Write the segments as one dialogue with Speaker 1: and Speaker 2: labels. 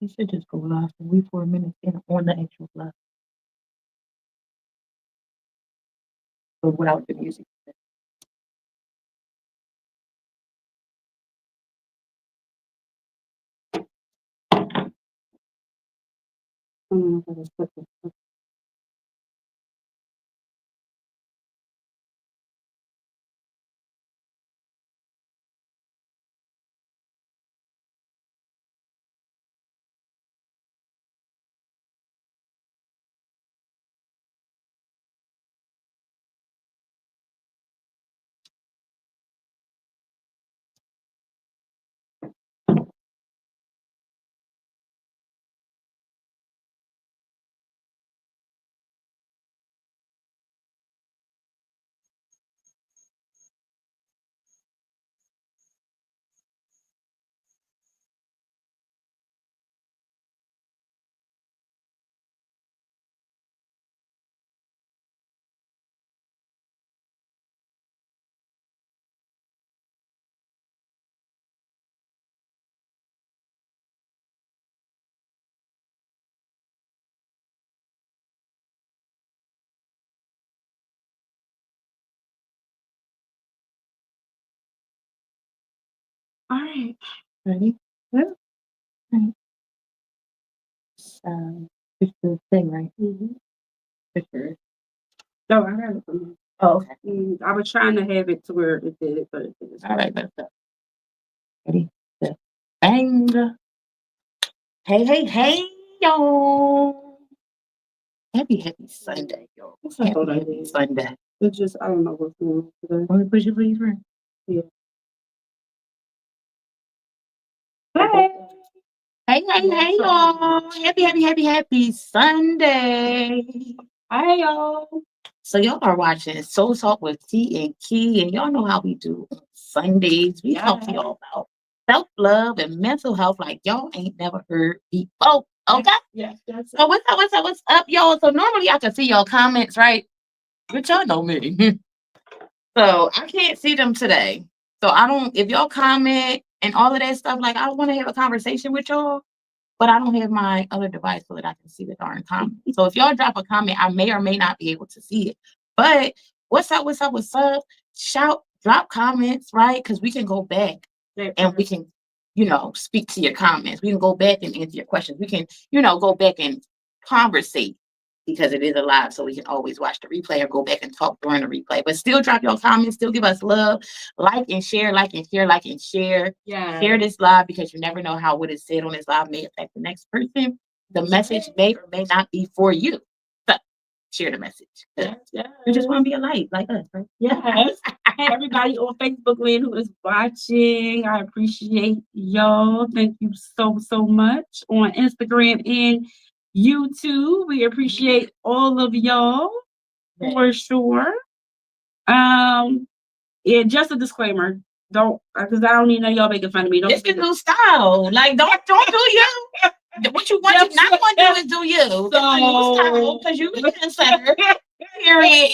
Speaker 1: You should just go live for 3 4 minutes in on the actual live, but without the music. All right, ready? Yep. Right. It's the thing, right? Picture.
Speaker 2: No, I got it from you.
Speaker 1: Oh, okay.
Speaker 2: I was trying to have it to where it did it, but it didn't.
Speaker 1: All right, let's go. Ready? Set. Bang. Hey, hey, hey, y'all. Happy Sunday, y'all.
Speaker 2: I thought I
Speaker 1: Happy
Speaker 2: did.
Speaker 1: Sunday.
Speaker 2: It's just I don't know what's going on today.
Speaker 1: Want me to push it for you, friend?
Speaker 2: Yeah.
Speaker 1: Hey. Hey, y'all. Happy Sunday. Hi, y'all. So y'all are watching Soul Talk with T and Key, and y'all know how we do on Sundays. We talk to y'all about self-love and mental health like y'all ain't never heard before. Okay?
Speaker 2: Yes, that's
Speaker 1: So what's up, y'all? So normally I can see y'all comments, right? But y'all know me. So I can't see them today. So I don't, if y'all comment and all of that stuff, like I want to have a conversation with y'all, but I don't have my other device so that I can see the darn comment. So if y'all drop a comment, I may or may not be able to see it. But what's up, what's up, what's up? Shout, drop comments, right? Because we can go back and we can, speak to your comments. We can go back and answer your questions. We can, go back and conversate because it is a live, so we can always watch the replay or go back and talk during the replay. But still drop your comments, still give us love, like and share, like and share, like and share.
Speaker 2: Yeah.
Speaker 1: Share this live because you never know how what is said on this live may affect the next person. The message may or may not be for you. So share the message.
Speaker 2: Yes.
Speaker 1: You just want to be a light like us, right?
Speaker 2: Yes. Hey, everybody on Facebook land who is watching, I appreciate y'all. Thank you so, so much. On Instagram and YouTube, we appreciate all of y'all for sure. Yeah, just a disclaimer. Don't, because I don't need none of y'all making fun of me. Don't
Speaker 1: It's the new style. Like, don't do you. What you want you not want to do is do you. So, because you a trendsetter. Period.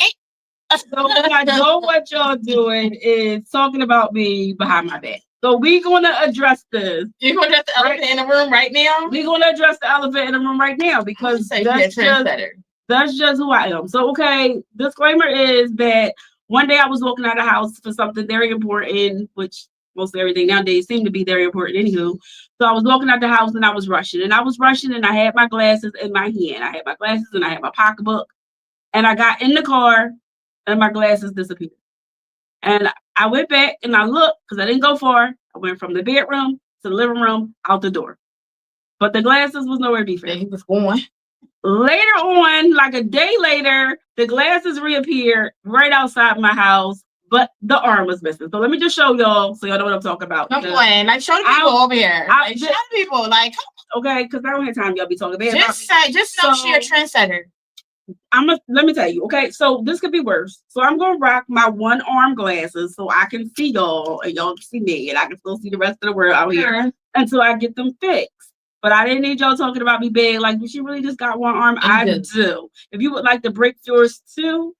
Speaker 2: So what I know what y'all doing is talking about me behind my back. So we're gonna address this.
Speaker 1: You're gonna address the elephant in the room right now?
Speaker 2: We're gonna address the elephant in the room right now because that's just who I am. So okay, disclaimer is that one day I was walking out of the house for something very important, which most everything nowadays seem to be very important anywho. So I was walking out the house and I was rushing and I had my glasses in my hand. I had my glasses and I had my pocketbook and I got in the car and my glasses disappeared. And I went back and I looked because I didn't go far. I went from the bedroom to the living room out the door. But the glasses was nowhere to be found.
Speaker 1: He was going.
Speaker 2: Later on, like a day later, the glasses reappeared right outside my house, but the arm was missing. So let me just show y'all so y'all know what I'm talking about.
Speaker 1: Come on, like show the people over here. Show the people, like,
Speaker 2: okay, because I don't have time y'all be talking about.
Speaker 1: Just know she a trendsetter.
Speaker 2: Let me tell you, okay, so this could be worse. So I'm gonna rock my one arm glasses so I can see y'all and y'all can see me and I can still see the rest of the world out here until I get them fixed. But I didn't need y'all talking about me big. Like, she really just got one arm? I do. If you would like to break yours too,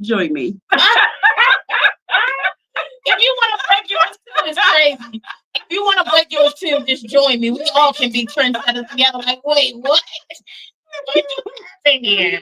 Speaker 2: join me.
Speaker 1: If you want to break yours too, it's crazy. If you want to break yours too, just join me. We all can be trendsetters together. Like, wait, what? Here.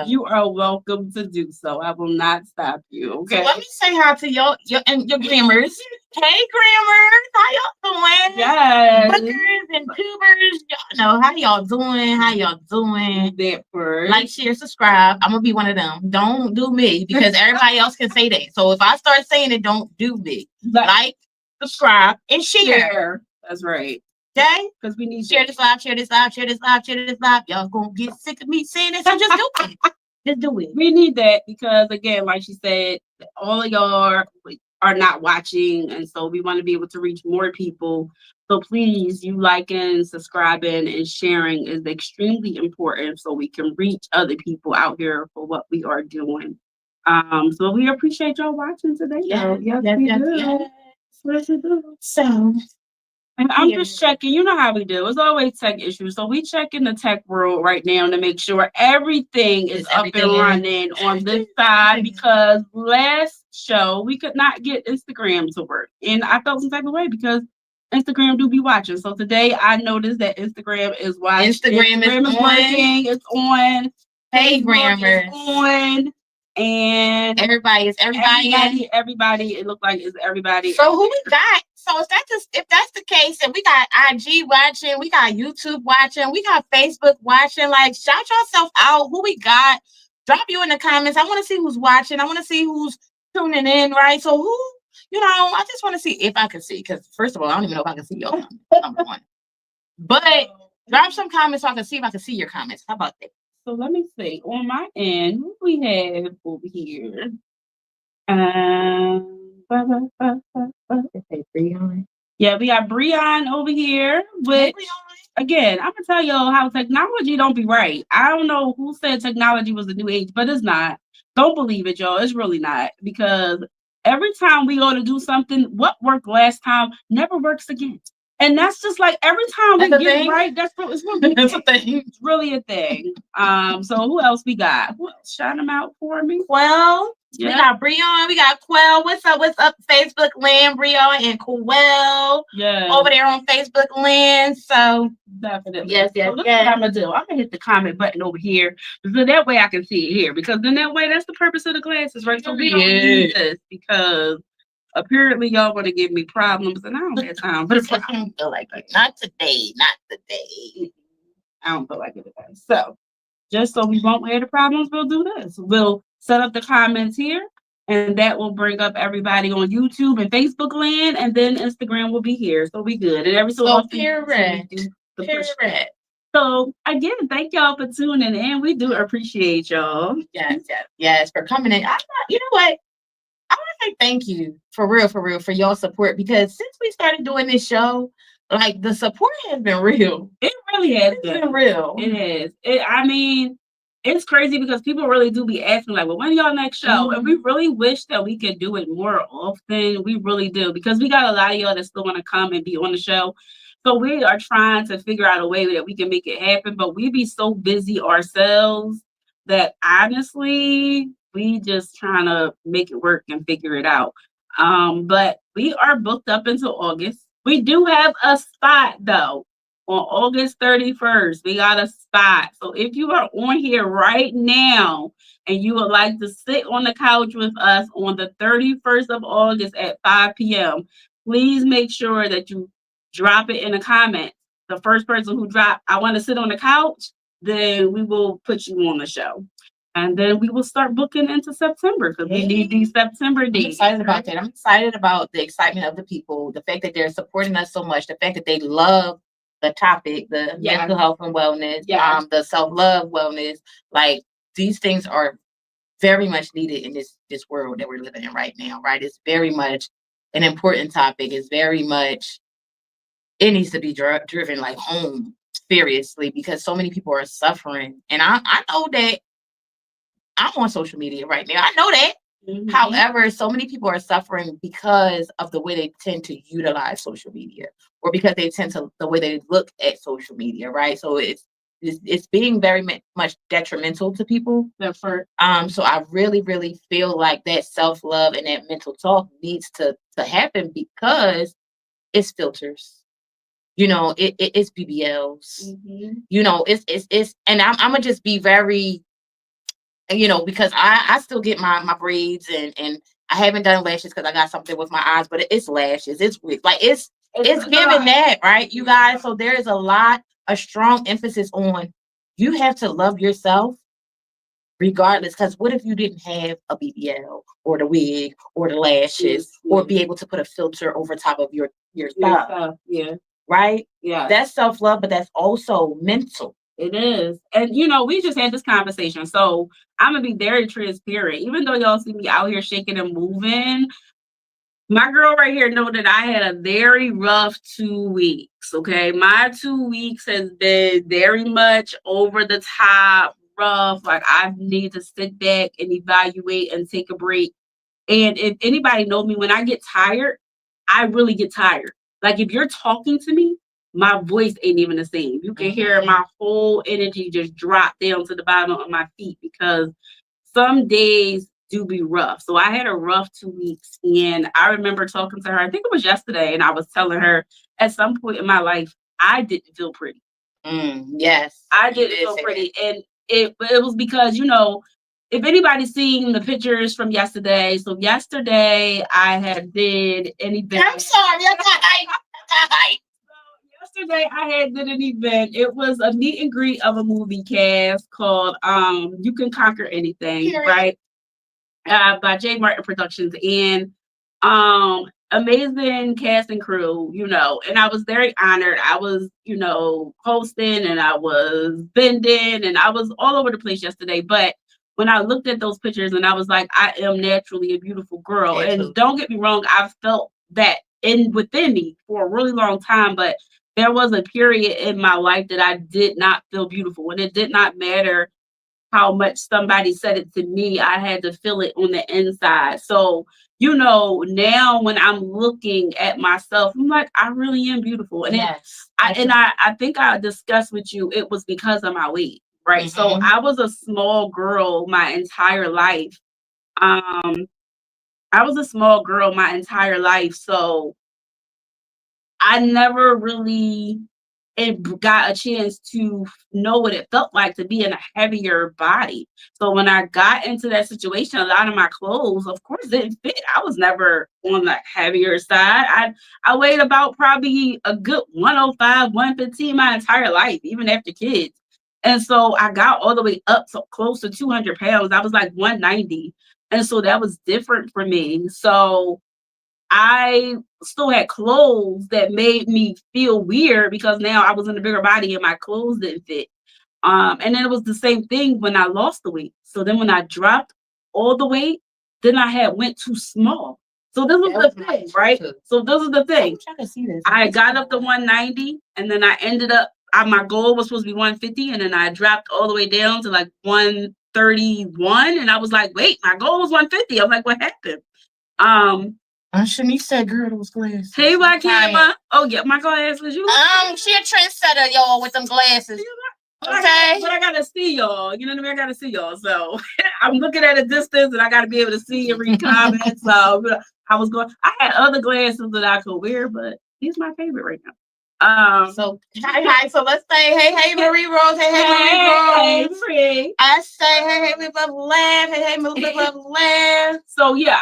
Speaker 2: You are welcome to do so. I will not stop you. Okay. So
Speaker 1: let me say hi to your grammars. Hey, grammars, how y'all doing?
Speaker 2: Yes.
Speaker 1: Bookers and tubers, y'all know how y'all doing. How y'all doing? Like, share, subscribe. I'm gonna be one of them. Don't do me because everybody else can say that. So if I start saying it, don't do me. Like, subscribe, and share.
Speaker 2: That's right.
Speaker 1: Okay?
Speaker 2: Because we need
Speaker 1: share this live. Y'all gonna get sick of me saying it, so just do it. Just do it.
Speaker 2: We need that because, again, like she said, all of y'all are not watching, and so we want to be able to reach more people. So please, you liking, subscribing, and sharing is extremely important so we can reach other people out here for what we are doing. So we appreciate y'all watching today. Yes, we do. Yes, we do. So. And I'm just checking, you know how we do. It's always tech issues. So we check in the tech world right now to make sure everything is up and running on this side because last show we could not get Instagram to work. And I felt some type of way because Instagram do be watching. So today I noticed that Instagram is watching.
Speaker 1: Instagram is
Speaker 2: working. It's on.
Speaker 1: Hey, Grammar.
Speaker 2: It's on. And everybody, it looked like it's everybody.
Speaker 1: So who we got? So if that's the case, and we got IG watching, we got YouTube watching, we got Facebook watching, like shout yourself out. Who we got? Drop you in the comments. I want to see who's watching. I want to see who's tuning in, right? So who, I just want to see if I can see, because first of all, I don't even know if I can see y'all. Number one. But drop some comments so I can see if I can see your comments. How about that?
Speaker 2: So let me see. On my end, who we have over here? Yeah, we got Breon over here. Which, again, I'm gonna tell y'all how technology don't be right. I don't know who said technology was the new age, but it's not. Don't believe it, y'all. It's really not, because every time we go to do something, what worked last time never works again. And that's just like every time
Speaker 1: That's
Speaker 2: we
Speaker 1: a
Speaker 2: get
Speaker 1: thing?
Speaker 2: it right, that's it's really
Speaker 1: That's a thing.
Speaker 2: it's really a thing. So who else we got? Who else? Shout them out for me.
Speaker 1: Well, we
Speaker 2: Yeah.
Speaker 1: got Breon, we got Quell. What's up? What's up? Facebook land, Breon and Quell
Speaker 2: Yeah.
Speaker 1: over there on Facebook land. So
Speaker 2: Definitely.
Speaker 1: yes,
Speaker 2: So look what I'm gonna do. I'm gonna hit the comment button over here. So that way I can see it here. Because then that way that's the purpose of the glasses, right? So we don't need this because apparently y'all want to give me problems and I don't have time for the
Speaker 1: I
Speaker 2: problems.
Speaker 1: don't feel like it. Not today. Not today.
Speaker 2: I don't feel like it today. So just so we won't have the problems, we'll do this. We'll set up the comments here, and that will bring up everybody on YouTube and Facebook land, and then Instagram will be here. So we good. And every so often we do the push. So again, thank y'all for tuning in. We do appreciate y'all.
Speaker 1: Yes, for coming in. You know what? I want to say thank you for real, for your support, because since we started doing this show, like the support has been real.
Speaker 2: It really has
Speaker 1: been real.
Speaker 2: It has. I mean, it's crazy because people really do be asking, like, well, when y'all next show? And we really wish that we could do it more often. We really do, because we got a lot of y'all that still want to come and be on the show. So we are trying to figure out a way that we can make it happen, but we be so busy ourselves that honestly, we just trying to make it work and figure it out. But we are booked up until August. We do have a spot though. On August 31st, we got a spot. So if you are on here right now and you would like to sit on the couch with us on the 31st of August at 5 p.m., please make sure that you drop it in the comments. The first person who dropped, I want to sit on the couch, then we will put you on the show. And then we will start booking into September because we need these September dates.
Speaker 1: I'm excited about that. I'm excited about the excitement of the people, the fact that they're supporting us so much, the fact that they love the topic, the mental health and wellness, the self-love wellness. Like, these things are very much needed in this world that we're living in right now, right? It's very much an important topic. It's very much, it needs to be driven like home seriously, because so many people are suffering. And I know that I'm on social media right now. I know that. However, so many people are suffering because of the way they tend to utilize social media, or because they tend to the way they look at social media, right? So it's being very much detrimental to people. So I really feel like that self-love and that mental talk needs to happen, because it's filters. You know, it's BBLs. You know, it's and I'm gonna just be very, you know, because I still get my braids, and I haven't done lashes because I got something with my eyes, but it's lashes. It's like it's giving that, right, you guys? So there is a strong emphasis on, you have to love yourself regardless. Because what if you didn't have a BBL or the wig or the lashes or be able to put a filter over top of your stuff? Right? Yeah. That's self-love, but that's also mental.
Speaker 2: It is. And, you know, we just had this conversation. So I'm going to be very transparent. Even though y'all see me out here shaking and moving, my girl right here know that I had a very rough 2 weeks. Okay. My 2 weeks has been very much over the top, rough. Like, I need to sit back and evaluate and take a break. And if anybody knows me, when I get tired, I really get tired. Like, if you're talking to me, my voice ain't even the same. You can hear my whole energy just drop down to the bottom of my feet, because some days do be rough. So I had a rough 2 weeks, and I remember talking to her, I think it was yesterday, and I was telling her at some point in my life, I didn't feel pretty.
Speaker 1: Yes.
Speaker 2: I didn't feel pretty. And it was because, you know, if anybody's seen the pictures from yesterday, so yesterday I had did an event.
Speaker 1: I'm sorry,
Speaker 2: Yesterday I had did an event. It was a meet and greet of a movie cast called You Can Conquer Anything, right? By J. Martin Productions, and amazing cast and crew, you know, and I was very honored. I was, you know, hosting, and I was bending, and I was all over the place yesterday. But when I looked at those pictures, and I was like, I am naturally a beautiful girl. Absolutely. And don't get me wrong, I've felt that within me for a really long time, but there was a period in my life that I did not feel beautiful, and it did not matter how much somebody said it to me. I had to feel it on the inside. So you know, now when I'm looking at myself, I'm like, I really am beautiful. And
Speaker 1: Yes.
Speaker 2: I think I discussed with you, it was because of my weight, right? So I was a small girl my entire life. I was a small girl my entire life. So I never really got a chance to know what it felt like to be in a heavier body. So when I got into that situation, a lot of my clothes, of course, didn't fit. I was never on the heavier side. I weighed about probably a good 105, 115 my entire life, even after kids. And so I got all the way up so close to 200 pounds. I was like 190. And so that was different for me. So I still had clothes that made me feel weird because now I was in a bigger body and my clothes didn't fit. And then it was the same thing when I lost the weight. So then when I dropped all the weight, then I had went too small. So this was the thing, right? So this is the thing.
Speaker 1: I can see this.
Speaker 2: I got up to 190 and then I ended up, my goal was supposed to be 150 and then I dropped all the way down to like 131 and I was like, wait, my goal was 150. I'm like, what happened?
Speaker 1: Shanice said girl those glasses.
Speaker 2: Hey, why can't I? Oh yeah, my glasses. You
Speaker 1: she a trendsetter, y'all, with them glasses. Okay.
Speaker 2: But I gotta see y'all. You know what I mean? I gotta see y'all. So I'm looking at a distance and I gotta be able to see and read comments. So I had other glasses that I could wear, but these are my favorite right now.
Speaker 1: So hi. So let's say hey Marie Rose. Hey Marie Rose.
Speaker 2: Marie.
Speaker 1: I say hey we love laugh. Hey we love laugh.
Speaker 2: So yeah,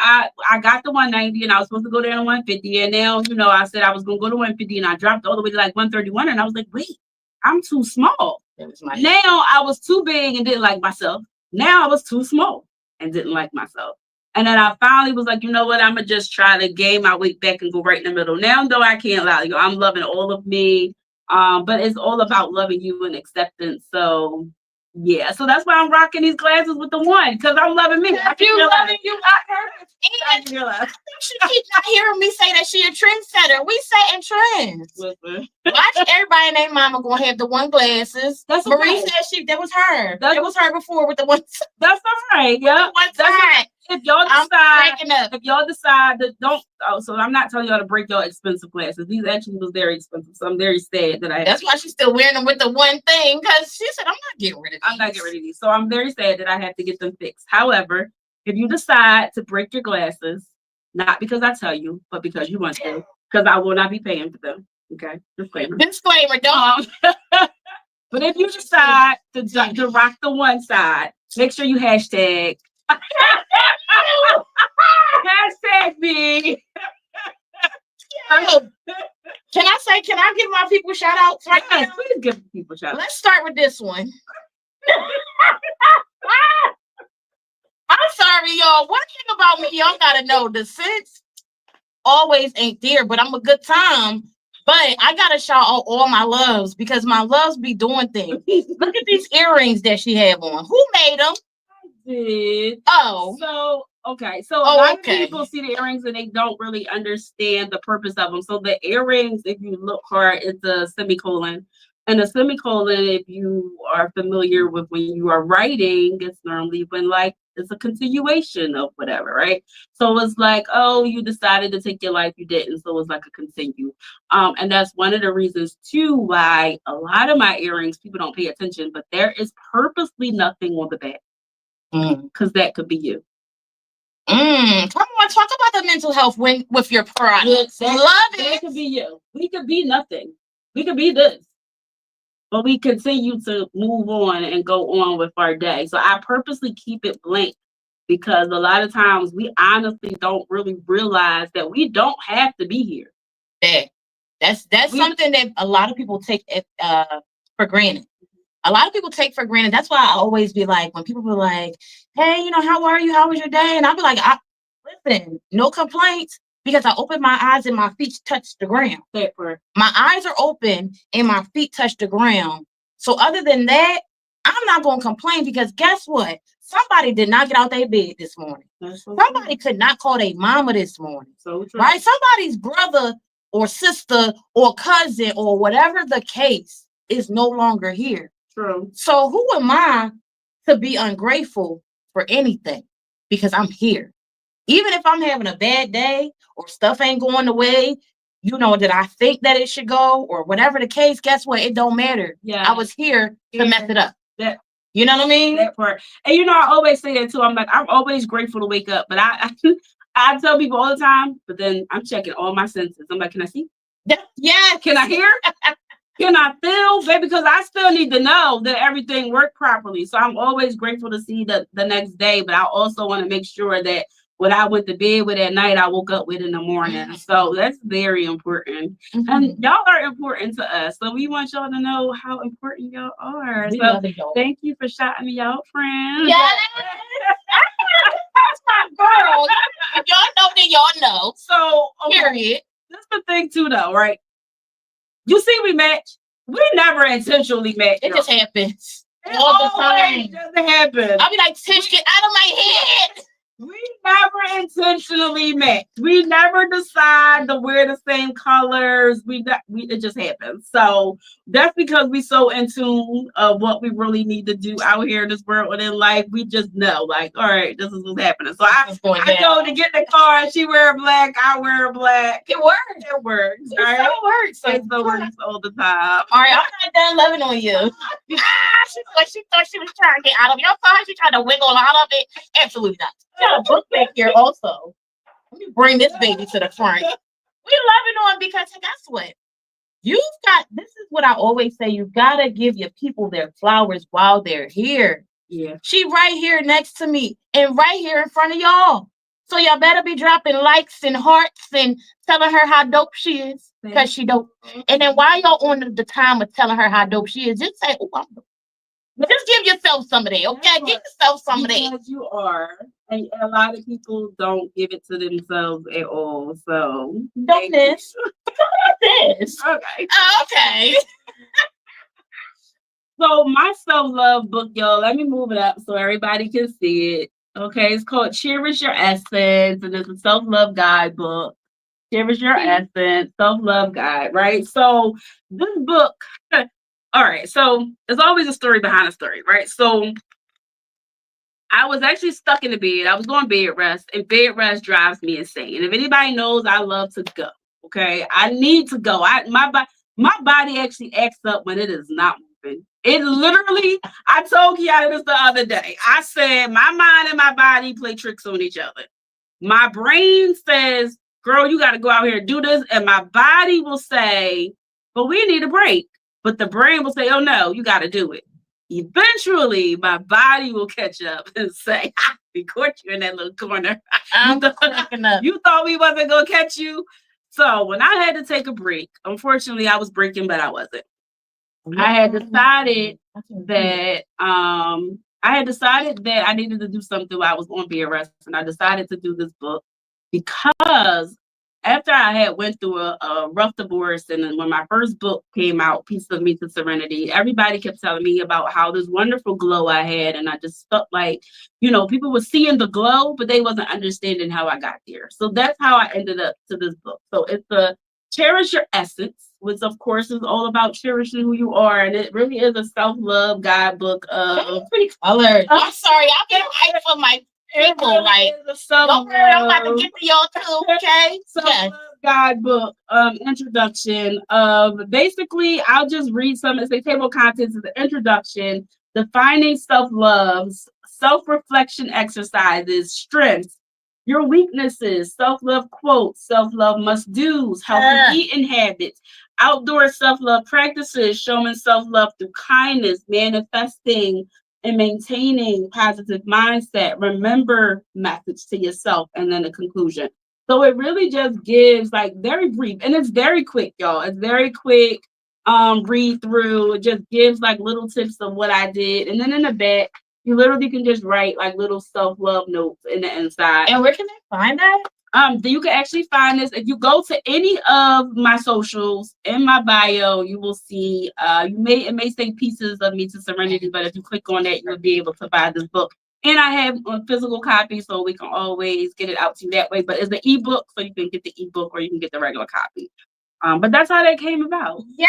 Speaker 2: I got the 190 and I was supposed to go down to 150 and now you know I said I was gonna go to 150 and I dropped all the way to like 131 and I was like, wait, I'm too small. Now I was too big and didn't like myself. Now I was too small and didn't like myself. And then I finally was like, you know what? I'm going to just try to gain my weight back and go right in the middle. Now, though, I can't lie. You know, I'm loving all of me. But it's all about loving you and acceptance. So, yeah. So that's why I'm rocking these glasses with the one. Because I'm loving me.
Speaker 1: I feel loving you. I she keep not hearing me say that she a trendsetter. We setting trends. Watch everybody and their mama gonna have the one glasses.
Speaker 2: That's
Speaker 1: Marie said that was her. That was her before with the one.
Speaker 2: That's all right. Yeah.
Speaker 1: One time.
Speaker 2: If y'all decide that don't, so I'm not telling y'all to break your expensive glasses. These actually was very expensive, so I'm very sad that I.
Speaker 1: That's why she's still wearing them with the one thing because she said, "I'm not getting rid of these."
Speaker 2: I'm not getting rid of these, so I'm very sad that I have to get them fixed. However, if you decide to break your glasses, not because I tell you, but because you want to, because I will not be paying for them. Okay, disclaimer.
Speaker 1: Disclaimer, don't.
Speaker 2: But if you decide to rock the one side, make sure you hashtag. Hashtag me.
Speaker 1: Can I give my people shout outs right now?
Speaker 2: Please give people shout outs.
Speaker 1: Let's start with this one. I'm sorry, y'all. One thing about me, y'all gotta know the sense always ain't there, but I'm a good time. But I gotta shout out all my loves because my loves be doing things. Look at these earrings that she have on. Who made them?
Speaker 2: Did.
Speaker 1: Oh.
Speaker 2: So, okay. So, a lot of people see the earrings and they don't really understand the purpose of them. So, the earrings, if you look hard, it's a semicolon. And a semicolon, if you are familiar with when you are writing, it's normally when like it's a continuation of whatever, right? So it's like, oh, you decided to take your life, you didn't. So it's like a continue. And that's one of the reasons too why a lot of my earrings, people don't pay attention, but there is purposely nothing on the back. Because that could be you.
Speaker 1: Come on, talk about the mental health with your products. Love it.
Speaker 2: That could be you. We could be nothing. We could be this. But we continue to move on and go on with our day. So I purposely keep it blank because a lot of times we honestly don't really realize that we don't have to be here.
Speaker 1: That's something that a lot of people take for granted. A lot of people take for granted. That's why I always be like, when people be like, hey, how are you? How was your day? And I'll be like, listen, no complaints because I open my eyes and my feet touch the ground. My eyes are open and my feet touch the ground. So other than that, I'm not going to complain because guess what? Somebody did not get out their bed this morning. Somebody could not call their mama this morning. Right? Somebody's brother or sister or cousin or whatever the case is no longer here.
Speaker 2: True.
Speaker 1: So who am I to be ungrateful for anything? Because I'm here. Even if I'm having a bad day or stuff ain't going the way, that I think that it should go or whatever the case, guess what? It don't matter.
Speaker 2: Yeah.
Speaker 1: I was here to mess it up.
Speaker 2: That
Speaker 1: You know what I mean?
Speaker 2: That part. And I always say that too. I'm like, I'm always grateful to wake up. But I tell people all the time, but then I'm checking all my senses. I'm like, can I see?
Speaker 1: Yeah.
Speaker 2: Can I hear? Can I feel? Baby, because I still need to know that everything worked properly. So I'm always grateful to see the next day. But I also want to make sure that what I went to bed with at night, I woke up with in the morning. So that's very important. And y'all are important to us. So we want y'all to know how important y'all are.
Speaker 1: We
Speaker 2: so
Speaker 1: love it, y'all.
Speaker 2: Thank you for shouting me out, friends.
Speaker 1: Yes. That's my girl. If y'all know, then y'all know.
Speaker 2: So,
Speaker 1: period.
Speaker 2: That's the thing too, though, right? You see, we match. We never intentionally match.
Speaker 1: It just happens.
Speaker 2: All the time. It doesn't happen.
Speaker 1: I'll be like, Tish, get out of my head.
Speaker 2: We never intentionally match. We never decide to wear the same colors. It just happens. So that's because we so in tune of what we really need to do out here in this world and in life. We just know, like, all right, this is what's happening. So I go to get in the car and she wear black, I wear black.
Speaker 1: It works.
Speaker 2: It works.
Speaker 1: It so works.
Speaker 2: It so works all the time.
Speaker 1: All right, I'm not done loving on you. She thought she was trying to get out of it. I thought she tried to wiggle out of it. Absolutely not. Got a book back here also. Let me bring this baby to the front. We loving on because guess what? This is what I always say, you gotta give your people their flowers while they're here.
Speaker 2: Yeah.
Speaker 1: She right here next to me and right here in front of y'all. So y'all better be dropping likes and hearts and telling her how dope she is. Because she dope. And then while y'all on the time of telling her how dope she is, just say, oh, I'm dope. Just give yourself some of that, okay? Give yourself some of that.
Speaker 2: Because you are. And a lot of people don't give it to themselves at all. So
Speaker 1: don't this. This.
Speaker 2: Okay.
Speaker 1: Okay.
Speaker 2: So my self-love book, y'all, let me move it up so everybody can see it. Okay, it's called Cherish Your Essence, and it's a self-love guidebook. Cherish Your Essence, self-love guide, right? So this book, all right, so there's always a story behind a story, right? So I was actually stuck in the bed. I was doing bed rest, and bed rest drives me insane. And if anybody knows, I love to go. Okay, I need to go. My body actually acts up when it is not moving. It literally, I told Kiana this the other day. I said my mind and my body play tricks on each other. My brain says, girl, you got to go out here and do this. And my body will say, but we need a break. But the brain will say, oh no, you got to do it. Eventually, my body will catch up and say, we caught you in that little corner. You thought we wasn't going to catch you? So when I had to take a break, unfortunately, I was breaking, but I wasn't. I had decided that I needed to do something while I was on bed rest, and I decided to do this book because after I had went through a rough divorce, and then when my first book came out, Piece of Me to Serenity, everybody kept telling me about how this wonderful glow I had, and I just felt like, people were seeing the glow, but they wasn't understanding how I got there. So that's how I ended up to this book. So it's the Cherish Your Essence, which of course is all about cherishing who you are, and it really is a self-love guidebook of
Speaker 1: pretty colors. I'm sorry, I'll get hyped for my people. Like, don't worry, I'm about to get to y'all too, okay?
Speaker 2: Self-love guidebook introduction of basically, I'll just read some. It's a table of contents of the introduction, defining self-love, self-reflection exercises, strengths, your weaknesses, self-love quotes, self-love must-dos, healthy eating habits, outdoor self-love practices, showing self-love through kindness, manifesting and maintaining positive mindset, remember message to yourself, and then the conclusion. So it really just gives very brief, and it's very quick, y'all. It's very quick read through. It just gives little tips of what I did. And then in the back, you literally can just write little self-love notes in the inside.
Speaker 1: And where can they find that?
Speaker 2: You can actually find this if you go to any of my socials. In my bio, you will see it may say Pieces of Me to Serenity, but if you click on that, you'll be able to buy this book. And I have a physical copy, so we can always get it out to you that way. But it's an ebook, so you can get the ebook or you can get the regular copy. But that's how that came about.
Speaker 1: Yay!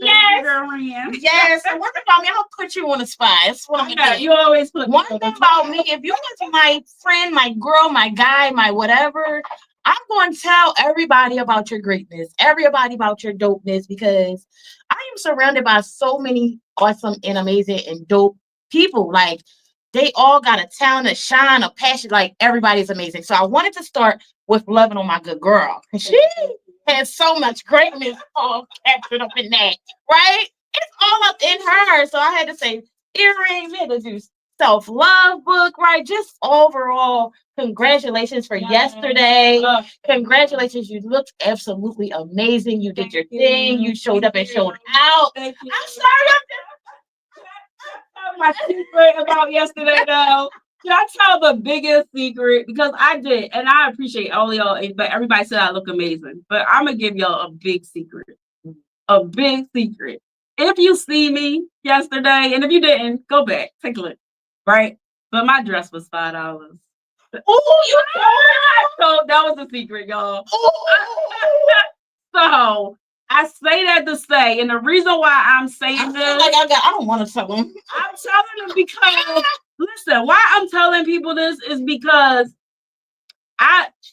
Speaker 1: Yes! Yes. So one thing about me, I'm gonna put you on the spot. That's what I'm gonna do.
Speaker 2: You always put
Speaker 1: one thing about me, if you was my friend, my girl, my guy, my whatever, I'm going to tell everybody about your greatness, everybody about your dopeness, because I am surrounded by so many awesome and amazing and dope people. Like, they all got a talent, a shine, a passion. Like, everybody's amazing. So I wanted to start with loving on my good girl. She has so much greatness all captured up in that, right? It's all up in her. So I had to say earrings, we had to do self-love book, right? Just overall, congratulations for yesterday. Congratulations. You looked absolutely amazing. You did your thing. You showed up and showed out. I'm sorry.
Speaker 2: My secret about yesterday, though. Can I tell the biggest secret? Because I did, and I appreciate all y'all, but everybody said I look amazing. But I'm gonna give y'all a big secret. A big secret. If you see me yesterday, and if you didn't, go back, take a look. Right? But my dress was $5.
Speaker 1: Oh, you
Speaker 2: so that was a secret, y'all. So I say that to say, and the reason why I'm saying this,
Speaker 1: like I don't want to tell them.
Speaker 2: I'm telling them because listen, why I'm telling people this is because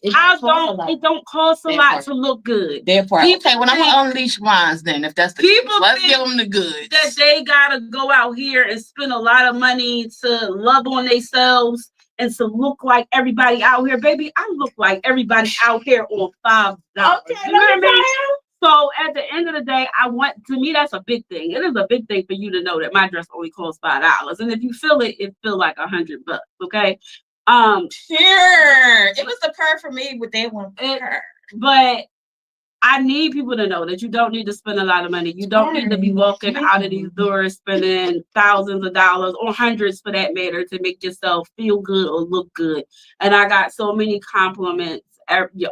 Speaker 2: it don't cost a lot to look good.
Speaker 1: Therefore, okay, when I'm gonna unleash mines, then if that's the
Speaker 2: people
Speaker 1: case, let's give them the goods.
Speaker 2: That they gotta go out here and spend a lot of money to love on themselves and to look like everybody out here. Baby, I look like everybody out here on $5.
Speaker 1: Okay,
Speaker 2: you know what I mean? So at the end of the day, to me, that's a big thing. It is a big thing for you to know that my dress only costs $5. And if you feel it, it feel like $100, okay?
Speaker 1: Sure. It was the purr for me with that one.
Speaker 2: But I need people to know that you don't need to spend a lot of money. You don't need to be walking out of these doors spending thousands of dollars or hundreds for that matter to make yourself feel good or look good. And I got so many compliments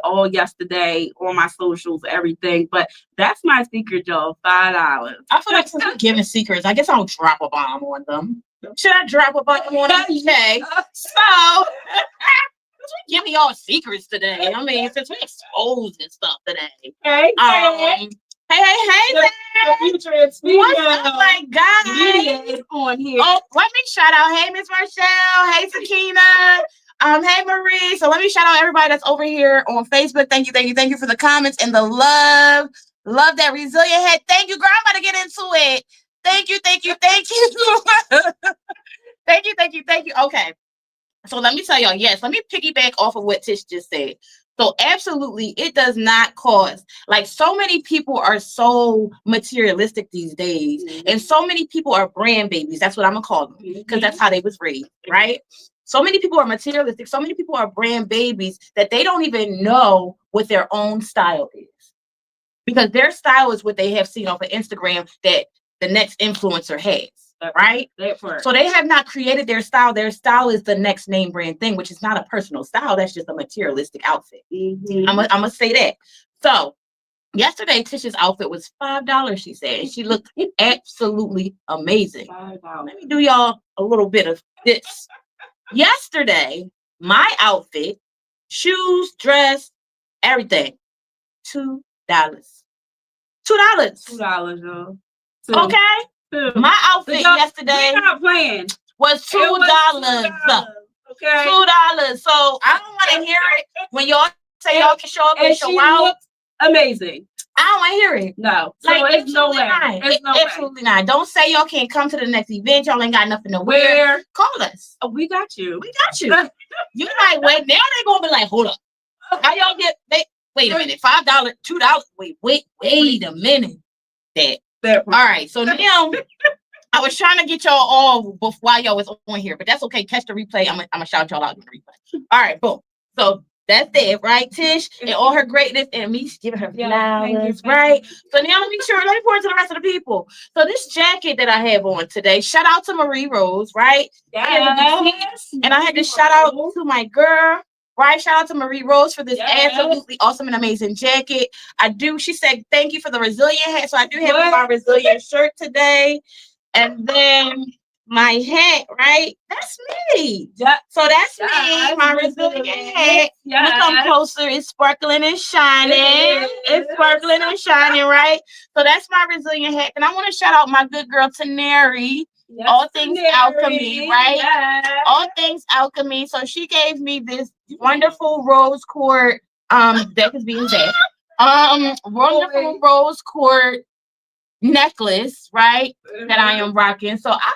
Speaker 2: all yesterday on my socials, everything. But that's my secret, y'all. $5.
Speaker 1: I feel like since we're giving secrets, I guess I'll drop a bomb on them. Should I drop a bomb on them? Okay. So give me all secrets today. I mean, since we exposed and stuff today.
Speaker 2: Hey,
Speaker 1: hey,
Speaker 2: the future is
Speaker 1: what's up, my God?
Speaker 2: Media is on here.
Speaker 1: Oh, let me shout out. Hey, Miss Marshall. Hey, Sakina. Hey, Marie. So let me shout out everybody that's over here on Facebook. Thank you for the comments and the love. Love that resilient head. Thank you, girl. I'm about to get into it. Thank you. Thank you. Okay. So let me tell y'all, yes, let me piggyback off of what Tish just said. So absolutely, it does not cost. Like, so many people are so materialistic these days, and so many people are brand babies. That's what I'm gonna call them, because that's how they was raised, right? So many people are materialistic. So many people are brand babies that they don't even know what their own style is, because their style is what they have seen off of Instagram that the next influencer has. Right? So they have not created their style. Their style is the next name brand thing, which is not a personal style. That's just a materialistic outfit. I'm gonna say that. So yesterday, Tisha's outfit was $5, she said, and she looked absolutely amazing. Let me do y'all a little bit of this. Yesterday, my outfit, shoes, dress, everything, $2.
Speaker 2: $2, y'all.
Speaker 1: Okay. My outfit yesterday was $2. Okay. $2. So I don't want to hear it when y'all say y'all can show up and show out.
Speaker 2: Amazing.
Speaker 1: I don't want to hear it.
Speaker 2: No.
Speaker 1: Like,
Speaker 2: so it's no way.
Speaker 1: Absolutely not. Don't say y'all can't come to the next event. Y'all ain't got nothing to wear. Call us.
Speaker 2: Oh, we got you.
Speaker 1: You like, wait, now they gonna be like, hold up. How y'all get wait a minute, $5, $2. Wait a minute. All right, so now I was trying to get y'all all while y'all was on here, but that's okay. Catch the replay. I'm gonna shout y'all out in the replay. All right, boom. So that's it, right, Tish? And all her greatness and me giving her flowers, right? So now let me pour it to the rest of the people. So this jacket that I have on today, shout out to Marie Rose, right? Yes. And I had to shout out to my girl. Right, shout out to Marie Rose for this absolutely awesome and amazing jacket. She said, thank you for the resilient hat. So I do have my resilient shirt today. And then my hat, right? That's me.
Speaker 2: Yeah.
Speaker 1: So that's me,
Speaker 2: Yes,
Speaker 1: my
Speaker 2: yes,
Speaker 1: resilient
Speaker 2: yes,
Speaker 1: hat.
Speaker 2: yes.
Speaker 1: Look, I'm closer. It's sparkling and shining.
Speaker 2: It is.
Speaker 1: It's sparkling and shining, right? So that's my resilient hat. And I want to shout out my good girl Taneri.
Speaker 2: Yes,
Speaker 1: All things
Speaker 2: Taneri,
Speaker 1: alchemy, right?
Speaker 2: yes.
Speaker 1: All things alchemy. So she gave me this wonderful rose quartz. That is being said. Wonderful rose quartz necklace, right? That I am rocking. So I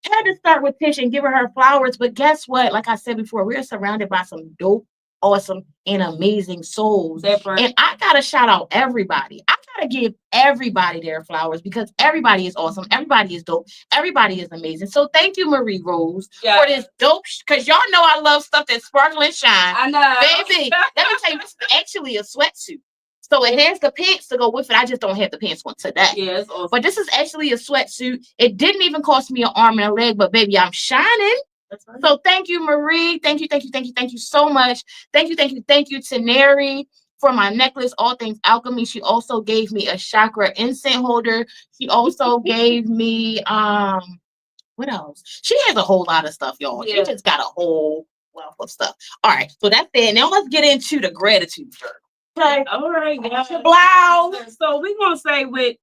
Speaker 1: had to start with Tish and giving her flowers. But guess what? Like I said before, we're surrounded by some dope, awesome, and amazing souls.
Speaker 2: That part.
Speaker 1: And I gotta shout out everybody. I gotta give everybody their flowers because everybody is awesome. Everybody is dope. Everybody is amazing. So thank you, Marie Rose,
Speaker 2: Yeah.
Speaker 1: for this dope. Because y'all know I love stuff that sparkle and shine.
Speaker 2: I know.
Speaker 1: Baby, let me tell you, this is actually a sweatsuit. So it has the pants to go with it. I just don't have the pants on today.
Speaker 2: Yeah, it's awesome.
Speaker 1: But this is actually a sweatsuit. It didn't even cost me an arm and a leg, but baby, I'm shining.
Speaker 2: That's right.
Speaker 1: So thank you, Marie. Thank you so much. Thank you to Neri for my necklace, All Things Alchemy. She also gave me a chakra incense holder. She also gave me what else? She has a whole lot of stuff, y'all.
Speaker 2: Yeah.
Speaker 1: She just got a whole wealth of stuff. All right, so that's it. Now let's get into the gratitude journal. Okay.
Speaker 2: All right, guys.
Speaker 1: Wow.
Speaker 2: So we're gonna say with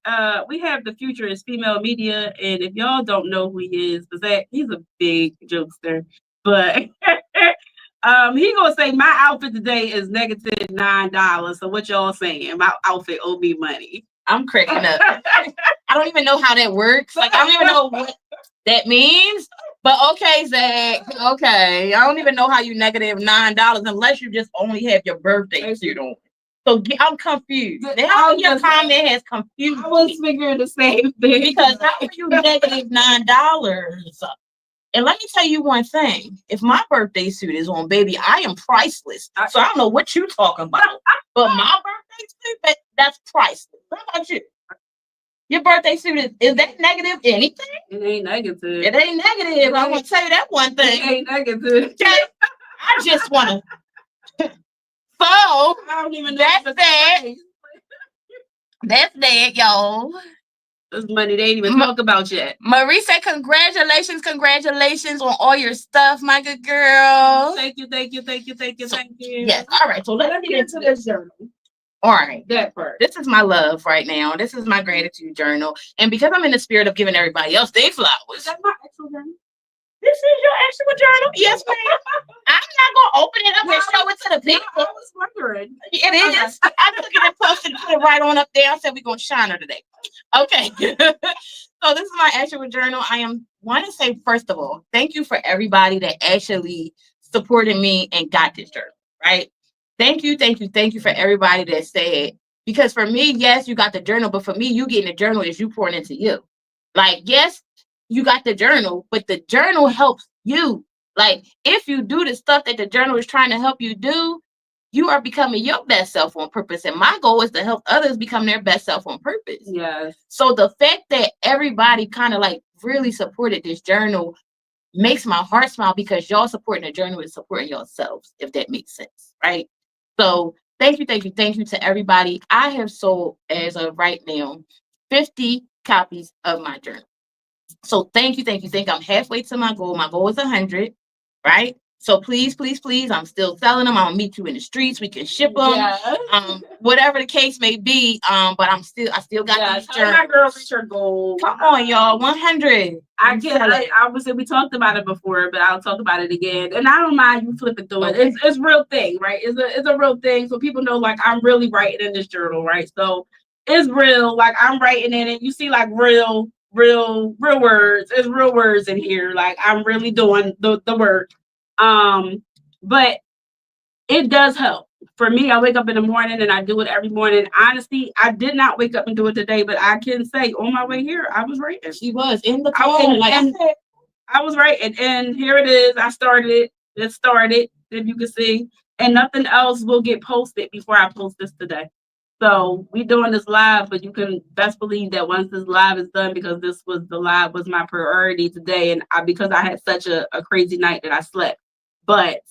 Speaker 2: we have the future is female media, and if y'all don't know who he is, he's a big jokester. But he gonna say my outfit today is negative $9. So what y'all saying? My outfit owe me money.
Speaker 1: I'm cracking up. I don't even know how that works. Like I don't even know what that means. But okay, Zach. Okay. I don't even know how you negative $9 unless you just only have your birthday suit on. So I'm confused. Now your comment has confused
Speaker 2: I was
Speaker 1: me.
Speaker 2: figuring the same thing.
Speaker 1: Because how are you negative $9? And let me tell you one thing. If my birthday suit is on, baby, I am priceless. So I don't know what you talking about. But my birthday suit, that's priceless. What about you? Your birthday suit is that negative anything?
Speaker 2: It ain't negative.
Speaker 1: It ain't negative. I want to tell you that one thing.
Speaker 2: It ain't negative.
Speaker 1: Okay? I just want to. So
Speaker 2: I don't even know.
Speaker 1: That's that. That's that, y'all.
Speaker 2: This money they ain't even talk about yet.
Speaker 1: Marie said, congratulations on all your stuff, my good girl.
Speaker 2: Thank you.
Speaker 1: Yes. All right. So let's get into
Speaker 2: this journal.
Speaker 1: All right.
Speaker 2: That part.
Speaker 1: This is my love right now. This is my gratitude journal. And because I'm in the spirit of giving everybody else their flowers.
Speaker 2: That's my actual journal.
Speaker 1: This is your actual journal? Yes, ma'am. I'm not gonna open it up and show it to the people.
Speaker 2: I was wondering.
Speaker 1: It is. I took it and posted it, put it right on up there. I said we're gonna shine her today. Okay. So this is my actual journal. Want to say, first of all, thank you for everybody that actually supported me and got this journal, right? Thank you for everybody that said, because for me, yes, you got the journal, but for me, you getting the journal is you pouring into you. Like, yes, you got the journal, but the journal helps you. Like, if you do the stuff that the journal is trying to help you do, you are becoming your best self on purpose. And my goal is to help others become their best self on purpose.
Speaker 2: Yes.
Speaker 1: So the fact that everybody kind of like really supported this journal makes my heart smile, because y'all supporting the journal is supporting yourselves, if that makes sense, right? So thank you to everybody. I have sold, as of right now, 50 copies of my journal. So thank you. I'm halfway to my goal. My goal is 100, right? So please, I'm still selling them. I'm gonna meet you in the streets. We can ship them.
Speaker 2: Yeah.
Speaker 1: Whatever the case may be. But I still got these journals.
Speaker 2: My girl reach her goal.
Speaker 1: Come on, y'all. 100.
Speaker 2: I would say we talked about it before, but I'll talk about it again. And I don't mind you flipping through it. It's real thing, right? It's a real thing. So people know, like, I'm really writing in this journal, right? So it's real. Like, I'm writing in it. You see, like, real words. There's real words in here. Like, I'm really doing the work. But it does help. For me, I wake up in the morning and I do it every morning. Honestly, I did not wake up and do it today, but I can say on my way here, I was writing.
Speaker 1: She was in the car.
Speaker 2: I was writing, and here it is. I started it. It started, if you can see, and nothing else will get posted before I post this today. So we doing this live, but you can best believe that once this live is done, because the live was my priority today, and because I had such a crazy night that I slept. But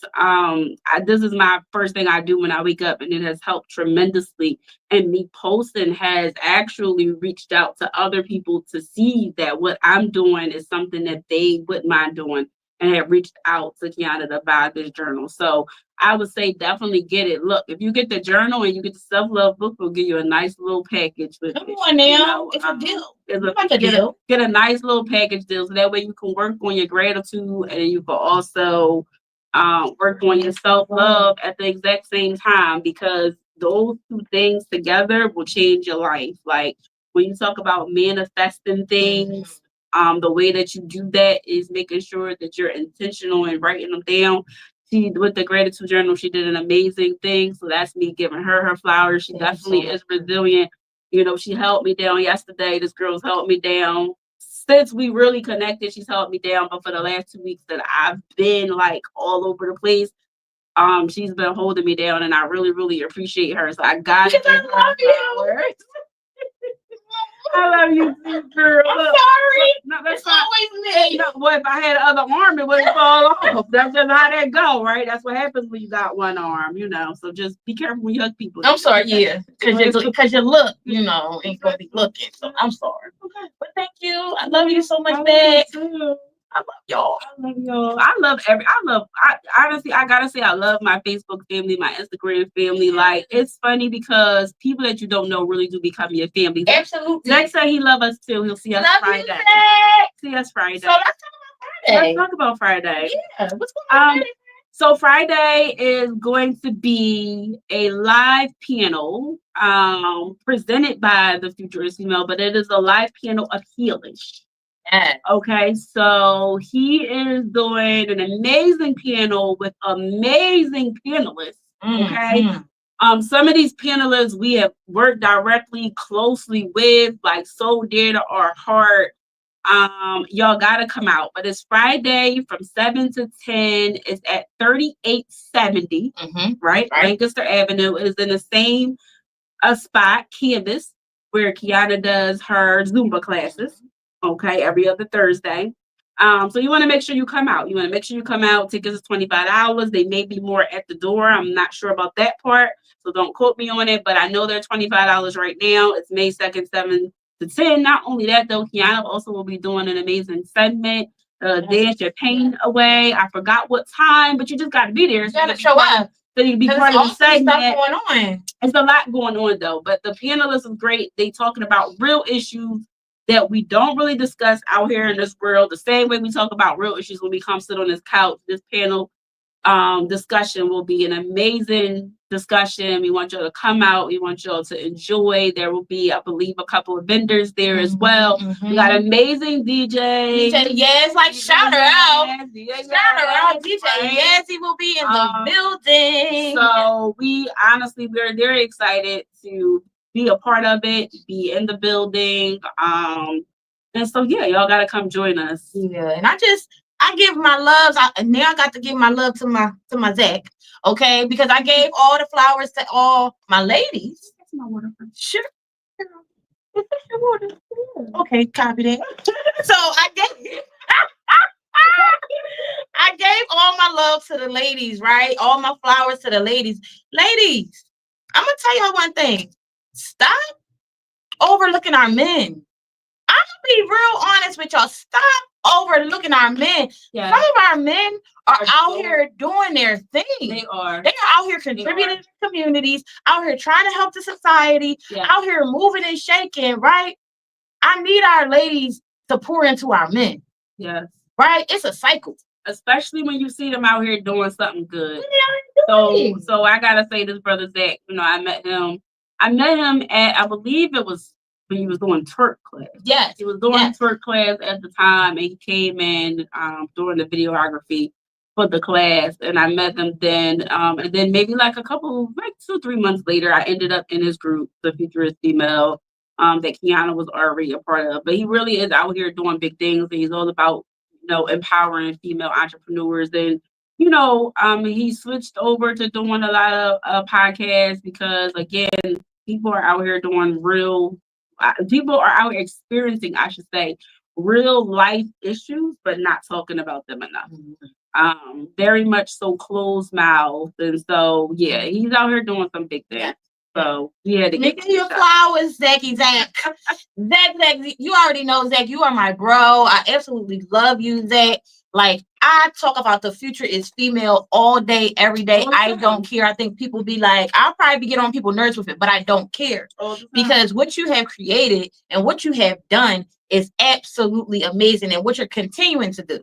Speaker 2: this is my first thing I do when I wake up, and it has helped tremendously. And me posting has actually reached out to other people to see that what I'm doing is something that they wouldn't mind doing, and have reached out to Kiana to buy this journal. So I would say definitely get it. Look, if you get the journal and you get the self-love book, we'll give you a nice little package with
Speaker 1: Come
Speaker 2: it.
Speaker 1: on now, it's a deal.
Speaker 2: Get a nice little package deal, so that way you can work on your gratitude, and you can also work on your self-love at the exact same time, because those two things together will change your life. Like when you talk about manifesting things, the way that you do that is making sure that you're intentional and writing them down. She, with the gratitude journal, she did an amazing thing. So that's me giving her flowers. She definitely is resilient. You know, she held me down yesterday. This girl's held me down since we really connected. She's held me down, but for the last 2 weeks that I've been like all over the place, she's been holding me down, and I really, really appreciate her. So I got to give her flowers. I love you too, girl.
Speaker 1: I'm sorry.
Speaker 2: No, that's
Speaker 1: It's always me.
Speaker 2: well, if I had another arm, it wouldn't fall off. That's just how that go, right? That's what happens when you got one arm, you know. So just be careful when you hug people.
Speaker 1: I'm sorry, yeah, because you look, you know, ain't gonna be looking. So I'm sorry. Okay, but thank you. I love you so much, babe. I love y'all.
Speaker 2: Honestly, I gotta say, I love my Facebook family, my Instagram family. Like, it's funny because people that you don't know really do become your family.
Speaker 1: Absolutely.
Speaker 2: Next time he love us too. He'll see us
Speaker 1: love
Speaker 2: Friday. See us Friday.
Speaker 1: So let's talk about Friday.
Speaker 2: Yeah.
Speaker 1: What's going on Friday?
Speaker 2: So Friday is going to be a live panel presented by the Futurist Female, but it is a live panel of healing.
Speaker 1: Yeah.
Speaker 2: Okay, so he is doing an amazing panel with amazing panelists. Okay. Some of these panelists we have worked directly, closely with, like so dear to our heart. Y'all gotta come out. But it's Friday from 7 to 10. It's at 3870, right? Lancaster Avenue. It is in the same spot, Canvas, where Kiana does her Zumba classes. Okay, every other Thursday. So you want to make sure you come out. Tickets is $25. They may be more at the door. I'm not sure about that part, so don't quote me on it. But I know they're $25 right now. It's May 2nd, 7 to 10. Not only that, though, Kiana also will be doing an amazing segment, Dance Your Pain Away. I forgot what time, but you just got to be there.
Speaker 1: You got to show up.
Speaker 2: So you can be part of the segment.
Speaker 1: Stuff going on.
Speaker 2: It's a lot going on, though. But the panelists is great. They talking about real issues that we don't really discuss out here in this world. The same way we talk about real issues when we come sit on this couch. This panel discussion will be an amazing discussion. We want y'all to come out. We want y'all to enjoy. There will be, I believe, a couple of vendors there as well. We got amazing DJ.
Speaker 1: Yes, like shout her out. Shout her out. DJ Yazzie will be in the building.
Speaker 2: So we're very excited to be a part of it, be in the building. And so yeah, y'all gotta come join us.
Speaker 1: Yeah, and I give my loves. Now I got to give my love to my Zach, okay? Because I gave all the flowers to all my ladies.
Speaker 2: That's my water.
Speaker 1: Sure. Okay, copy that. So I gave all my love to the ladies, right? All my flowers to the ladies. Ladies, I'm gonna tell y'all one thing. Stop overlooking our men. I'm gonna be real honest with y'all. Stop overlooking our men. Yeah. Some of our men are out here doing their thing.
Speaker 2: They are
Speaker 1: out here contributing to communities, out here trying to help the society, out here moving and shaking, right? I need our ladies to pour into our men.
Speaker 2: Yes.
Speaker 1: Right? It's a cycle.
Speaker 2: Especially when you see them out here doing something good. So I gotta say, this brother Zach, I met him at, I believe it was when he was doing twerk class.
Speaker 1: Yes.
Speaker 2: He was doing twerk class at the time, and he came in doing the videography for the class, and I met him then. And then maybe like 2-3 months later, I ended up in his group, the Futurist Female, that Kiana was already a part of. But he really is out here doing big things, and he's all about, empowering female entrepreneurs. And he switched over to doing a lot of podcasts because, again, people are out here experiencing, I should say, real life issues, but not talking about them enough. Very much so closed mouth. And so, yeah, he's out here doing some big things.
Speaker 1: Yeah.
Speaker 2: So, yeah, to
Speaker 1: Making you flowers, Zachy, Zach. Zach, you already know, Zach, you are my bro. I absolutely love you, Zach. Like, I talk about the future is female all day, every day. I don't care. I think people be like, I'll probably get on people's nerves with it, but I don't care. Because what you have created and what you have done is absolutely amazing. And what you're continuing to do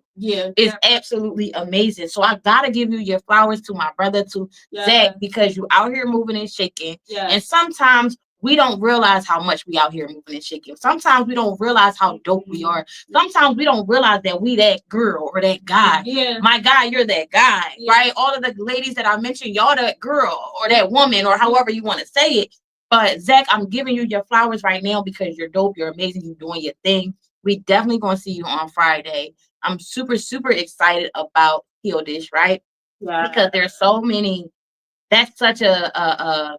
Speaker 1: is absolutely amazing. So I gotta give you your flowers to my brother, to Zach, because you out here moving and shaking. And sometimes we don't realize how much we out here moving and shaking. Sometimes we don't realize how dope we are. Sometimes we don't realize that we that girl or that guy. My guy, you're that guy, right? All of the ladies that I mentioned, y'all that girl or that woman or however you want to say it. But Zach, I'm giving you your flowers right now because you're dope. You're amazing. You're doing your thing. We definitely going to see you on Friday. I'm super, super excited about Heal Dish, right? Because there's so many. That's such a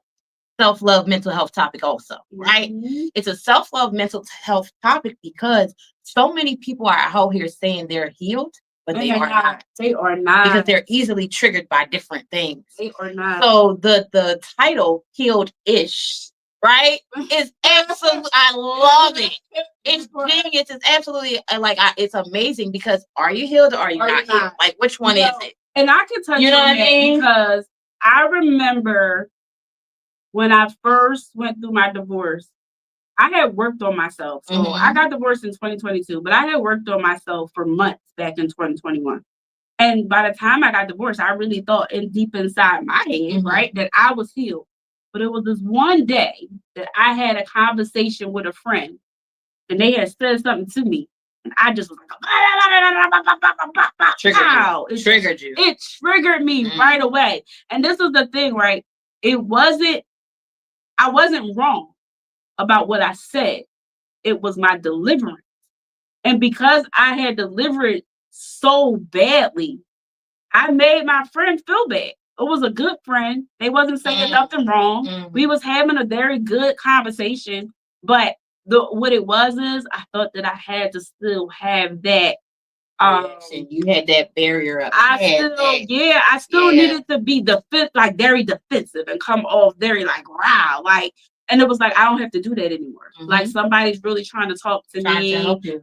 Speaker 1: self-love mental health topic also, right? It's a self-love mental health topic because so many people are out here saying they're healed, but they are not.
Speaker 2: They are not.
Speaker 1: Because they're easily triggered by different things.
Speaker 2: They are not.
Speaker 1: So the title Healed-ish, right? Is absolutely, I love it. It's genius. It's absolutely it's amazing because are you healed or are you not healed? Like, which one is it?
Speaker 2: And I can touch on that because I remember when I first went through my divorce, I had worked on myself. So I got divorced in 2022, but I had worked on myself for months back in 2021. And by the time I got divorced, I really thought deep inside my head, right, that I was healed. But it was this one day that I had a conversation with a friend and they had said something to me. And I just was like,
Speaker 1: triggered you.
Speaker 2: It triggered me right away. And this is the thing, right? I wasn't wrong about what I said. It was my deliverance. And because I had delivered so badly, I made my friend feel bad. It was a good friend. They wasn't saying nothing wrong. We was having a very good conversation. But what it was is I thought that I had to still have that.
Speaker 1: You had that barrier up.
Speaker 2: I still needed to be very defensive and come off very wow, and it was like I don't have to do that anymore. Like somebody's really trying to talk to me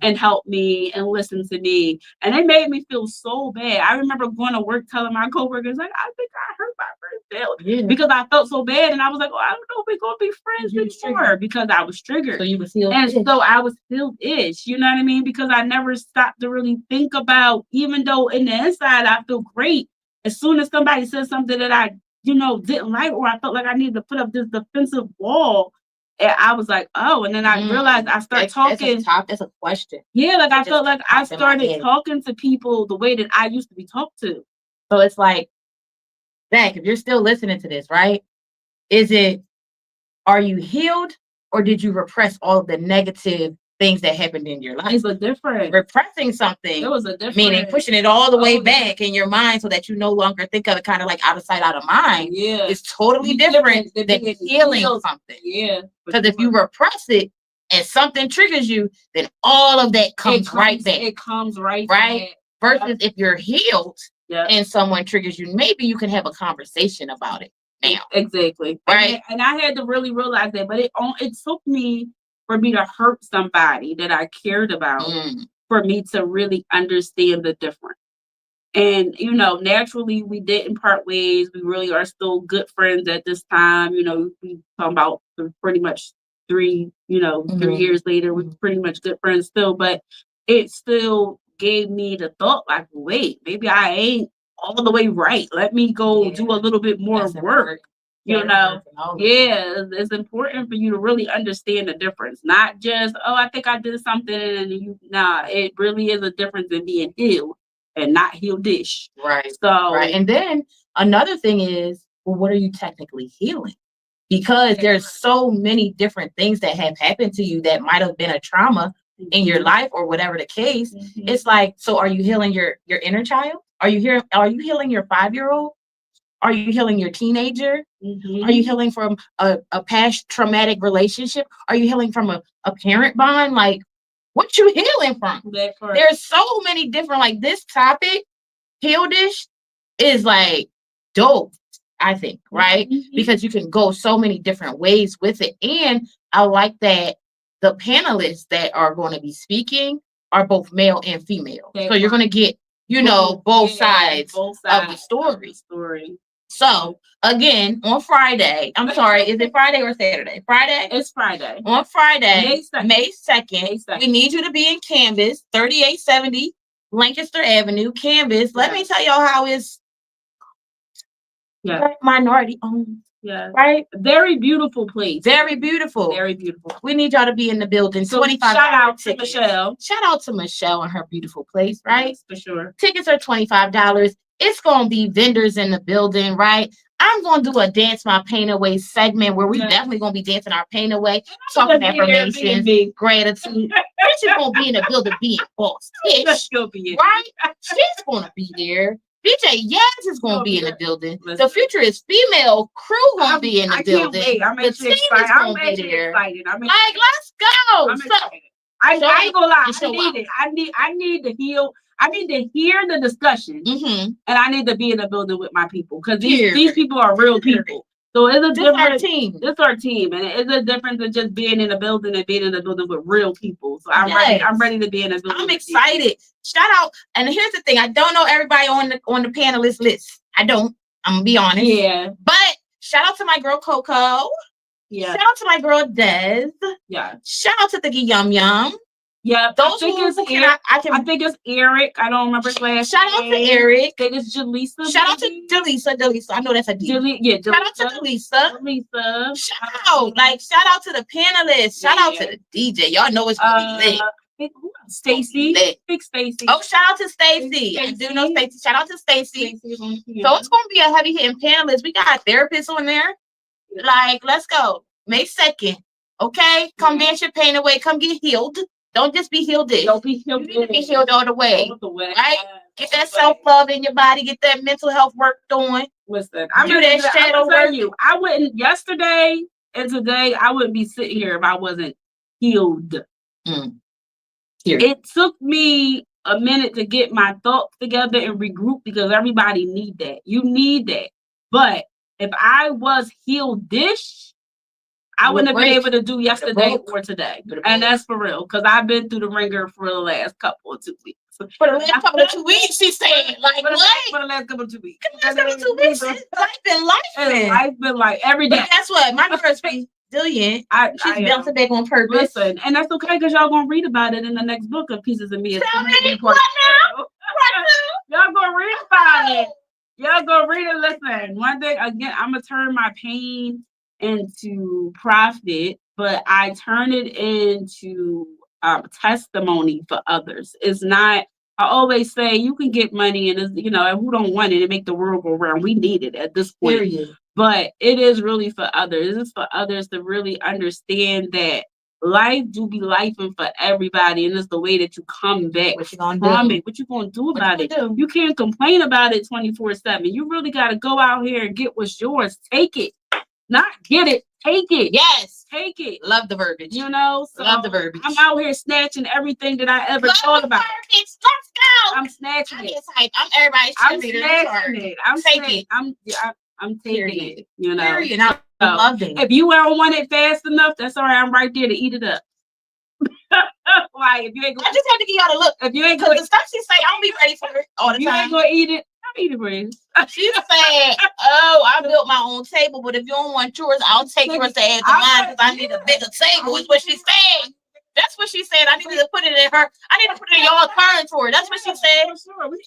Speaker 2: and help me and listen to me, and it made me feel so bad. I remember going to work telling my coworkers like I think I hurt my friend's feelings because I felt so bad, and I was like, I don't know if we're gonna be friends anymore because I was triggered.
Speaker 1: So you were still,
Speaker 2: and so I was still ish. You know what I mean? Because I never stopped to really think about, even though in the inside I feel great. As soon as somebody said something that I didn't like, or I felt like I needed to put up this defensive wall, and I was like, oh, and then I realized I started talking.
Speaker 1: That's a question.
Speaker 2: Yeah, like I felt like I started talking to people the way that I used to be talked to.
Speaker 1: So it's like, Zach, if you're still listening to this, right? Are you healed or did you repress all of the negative things that happened in your life?
Speaker 2: It's a difference.
Speaker 1: Repressing something.
Speaker 2: It was a difference.
Speaker 1: Meaning pushing it all the way back in your mind so that you no longer think of it kind of like out of sight, out of mind.
Speaker 2: Yeah.
Speaker 1: It's totally different than healing something.
Speaker 2: Yeah.
Speaker 1: Because if you repress it and something triggers you, then all of that comes right back.
Speaker 2: It comes right
Speaker 1: back. Versus if you're healed and someone triggers you, maybe you can have a conversation about it now.
Speaker 2: Exactly.
Speaker 1: Right.
Speaker 2: And I had to really realize that, but it took me for me to hurt somebody that I cared about for me to really understand the difference. And, naturally we didn't part ways. We really are still good friends at this time. We talking about pretty much 3 years later, we're pretty much good friends still, but it still gave me the thought like, wait, maybe I ain't all the way right. Let me go do a little bit more work. It's important for you to really understand the difference. Not just, I think I did something and it really is a difference in being healed and not healed-ish.
Speaker 1: Right.
Speaker 2: So
Speaker 1: and then another thing is, well, what are you technically healing? Because there's so many different things that have happened to you that might have been a trauma in your life or whatever the case. It's like, so are you healing your inner child? Are you healing your 5-year-old? Are you healing your teenager? Are you healing from a past traumatic relationship? Are you healing from a parent bond? Like, what you healing from? There's so many different, like this topic Heel dish is like dope, I think, right?
Speaker 2: Mhm.
Speaker 1: Because you can go so many different ways with it. And I like that the panelists that are going to be speaking are both male and female.
Speaker 2: That's
Speaker 1: So you're going to get, both sides
Speaker 2: both
Speaker 1: of the story. So again, on Friday, I'm sorry, is it Friday or Saturday? Friday?
Speaker 2: It's Friday.
Speaker 1: On Friday,
Speaker 2: May 2nd.
Speaker 1: May 2nd, we need you to be in Canvas, 3870 Lancaster Avenue, Canvas. Let me tell y'all how it's minority owned.
Speaker 2: Yeah.
Speaker 1: Right?
Speaker 2: Very beautiful place.
Speaker 1: Very beautiful.
Speaker 2: Very beautiful.
Speaker 1: We need y'all to be in the building.
Speaker 2: So
Speaker 1: 25
Speaker 2: shout out
Speaker 1: tickets.
Speaker 2: to Michelle.
Speaker 1: Shout out to Michelle and her beautiful place, right?
Speaker 2: Yes, for sure.
Speaker 1: Tickets are $25. It's gonna be vendors in the building, right? I'm gonna do a dance my pain away segment where we definitely gonna be dancing our pain away, talking affirmations, gratitude. Bitch is gonna be in the building being boss. Bitch, right? She's gonna be there. DJ Yaz is gonna be in the building. The future is female crew gonna be in the building.
Speaker 2: I'm actually excited. I'm actually excited.
Speaker 1: Like, let's go.
Speaker 2: I ain't gonna lie. I need to heal. I need to hear the discussion, and I need to be in the building with my people because these people are real people. So it's a different team. This our team, and it's a difference than just being in a building and being in a building with real people. So I'm ready. I'm ready to be in a building.
Speaker 1: I'm excited. Shout out! And here's the thing: I don't know everybody on the panelist list. I don't. I'm gonna be honest.
Speaker 2: Yeah.
Speaker 1: But shout out to my girl Coco.
Speaker 2: Yeah.
Speaker 1: Shout out to my girl Des.
Speaker 2: Yeah.
Speaker 1: Shout out to Thingy Yum Yum.
Speaker 2: Yeah,
Speaker 1: I think
Speaker 2: it's Eric. I don't remember his last
Speaker 1: name. Shout out to Eric.
Speaker 2: I think it's Jaleesa.
Speaker 1: Shout out to Jaleesa. I know that's a D. Shout out to Jaleesa. Shout out to the panelists. Shout out to the DJ. Y'all know it's gonna be lit.
Speaker 2: Stacy. Big Stacy.
Speaker 1: Oh, shout out to Stacy. I do know Stacy. Shout out to Stacy. So it's gonna be a heavy hitting panelist. We got therapists on there. Like, let's go. May 2nd. Okay? Come dance your pain away. Come get healed. Don't just be healed.
Speaker 2: Don't be healed.
Speaker 1: You need to be healed all the way. Right? Get that self-love in your body. Get that mental health work doing.
Speaker 2: Listen, I'm telling you, I wouldn't yesterday and today, I wouldn't be sitting here if I wasn't healed. It took me a minute to get my thoughts together and regroup because everybody need that. You need that. But if I was healed-ish, I wouldn't have been able to do yesterday or today. And that's for real. Because I've been through the ringer for the last couple of 2 weeks.
Speaker 1: For the last couple of 2 weeks, she said, like, what?
Speaker 2: For the last couple of 2 weeks.
Speaker 1: Life been life every day. But guess what? My girl's resilient. She's bouncing back on purpose.
Speaker 2: Listen, and that's okay because y'all gonna read about it in the next book of Pieces of Me.
Speaker 1: What now?
Speaker 2: Y'all gonna read about it. Y'all gonna read it. Listen, one day again, I'm gonna turn my pain into profit, but I turn it into testimony for others. It's not. I always say you can get money, and it's, who don't want it? It make the world go round. We need it at this point.
Speaker 1: Period.
Speaker 2: But it is really for others. It's for others to really understand that life do be lifing for everybody, and it's the way that you come back from it. What you gonna do about it? You can't complain about it 24/7. You really got to go out here and get what's yours. Take it, not get it. Take it.
Speaker 1: Yes,
Speaker 2: take it.
Speaker 1: Love the verbiage.
Speaker 2: So
Speaker 1: love the verbiage.
Speaker 2: I'm out here snatching everything that I ever thought about.
Speaker 1: Let's go.
Speaker 2: I'm snatching it.
Speaker 1: I'm everybody's
Speaker 2: cheerleader. I'm taking it. I'm taking it.
Speaker 1: Period. I love it.
Speaker 2: If you don't want it fast enough, that's all right. I'm right there to eat it up. Why? If you ain't gonna,
Speaker 1: I just have to give y'all a look.
Speaker 2: If you ain't
Speaker 1: gonna, the stuff she say, I don't be ready for it all the time.
Speaker 2: You ain't gonna eat it. I'll eat it for you.
Speaker 1: She said, "Oh, I built my own table, but if you don't want yours, I'll take yours to add to mine because I need a bigger table." Is what she said. That's what she said. I needed to put it in her. I need to put it in y'all territory. That's what she said.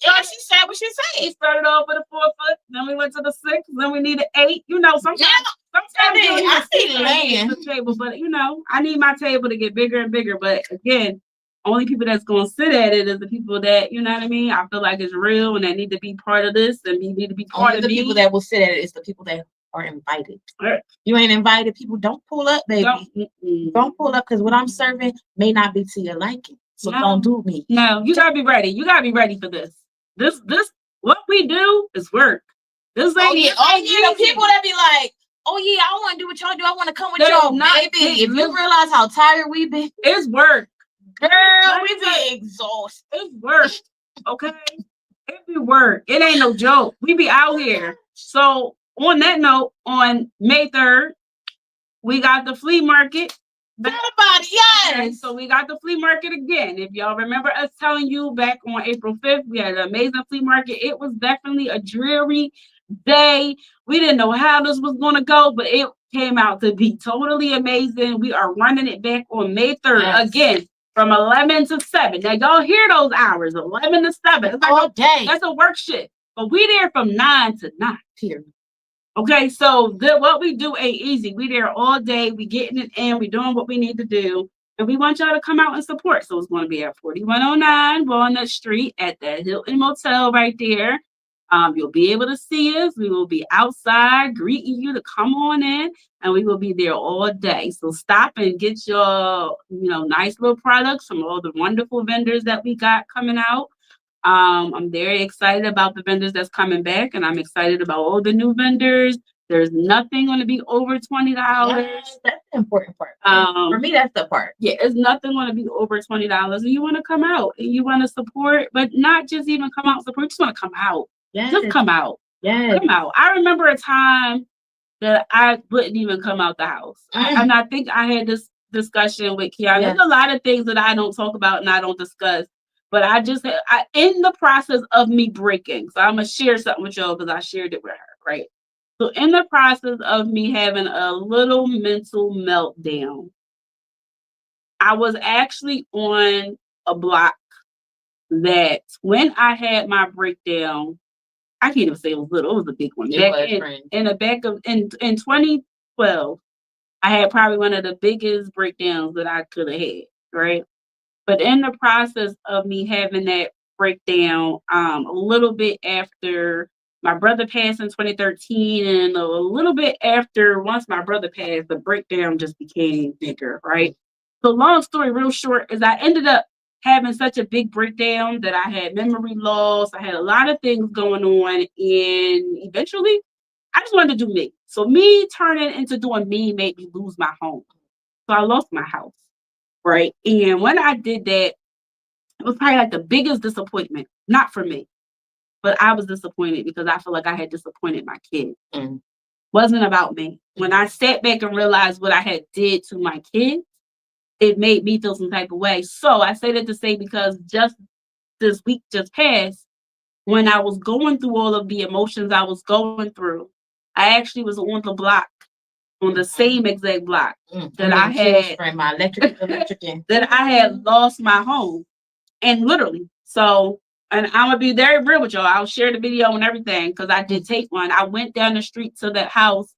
Speaker 1: Yeah, she said what she said.
Speaker 2: We started off with a 4 foot, then we went to the 6, then we needed 8. Sometimes
Speaker 1: I see the land
Speaker 2: table, but I need my table to get bigger and bigger. But again, only people that's gonna sit at it is the people that I feel like is real and that need to be part of this and need to be part of
Speaker 1: the people that will sit at it is the people that are invited. Right. You ain't invited, people don't pull up, baby. Don't pull up because what I'm serving may not be to your liking. So don't do me.
Speaker 2: No, you gotta be ready. You gotta be ready for this. This what we do is work. This ain't
Speaker 1: the people that be like, oh yeah, I want to do what y'all do. I want to come with y'all, baby. If you realize how tired we been,
Speaker 2: it's work.
Speaker 1: Girl, we been exhausted.
Speaker 2: It's work. Okay. Every word. It ain't no joke. We be out here. So on that note, on May 3rd, we got the flea market.
Speaker 1: Everybody, yes.
Speaker 2: So we got the flea market again. If y'all remember us telling you back on April 5th, we had an amazing flea market. It was definitely a dreary day. We didn't know how this was going to go, but it came out to be totally amazing. We are running it back on May 3rd again from 11 to 7. Now, y'all hear those hours, 11 to 7. It's like
Speaker 1: all day.
Speaker 2: That's a work shift. But we there from 9 to 9.
Speaker 1: Here.
Speaker 2: Okay, so what we do ain't easy. We there all day. We getting it in. We doing what we need to do. And we want y'all to come out and support. So it's going to be at 4109 Walnut Street at the Hilton Motel right there. You'll be able to see us. We will be outside greeting you to come on in, and we will be there all day. So stop and get your, nice little products from all the wonderful vendors that we got coming out. I'm very excited about the vendors that's coming back, and I'm excited about all the new vendors. There's nothing going to be over $20.
Speaker 1: Yes, that's the important part. For me, that's the part.
Speaker 2: Yeah, it's nothing going to be over $20, and you want to come out and you want to support, but not just even come out and support. You just want to come out.
Speaker 1: Yes.
Speaker 2: Just come out.
Speaker 1: Yes.
Speaker 2: Come out. I remember a time that I wouldn't even come out the house, and I think I had this discussion with Kiana. There's a lot of things that I don't talk about and I don't discuss. But in the process of me breaking, so I'm going to share something with y'all because I shared it with her, right? So in the process of me having a little mental meltdown, I was actually on a block that when I had my breakdown, I can't even say it was little, it was a big one. In 2012, I had probably one of the biggest breakdowns that I could have had, right? But in the process of me having that breakdown, a little bit after my brother passed in 2013, and a little bit after, once my brother passed, the breakdown just became bigger, right? So long story real short is I ended up having such a big breakdown that I had memory loss. I had a lot of things going on, and eventually I just wanted to do me. So me turning into doing me made me lose my home. So I lost my house. Right. And when I did that, it was probably like the biggest disappointment, not for me, but I was disappointed because I feel like I had disappointed my kid. Wasn't about me. When I sat back and realized what I had did to my kids, it made me feel some type of way. So I say that to say, because just this week just passed, when I was going through all of the emotions I was going through, I actually was on the block, on the same exact block that I had
Speaker 1: my electric
Speaker 2: that I had lost my home, and literally. So, and I'm gonna be very real with y'all. I'll share the video and everything because I did take one. I went down the street to that house,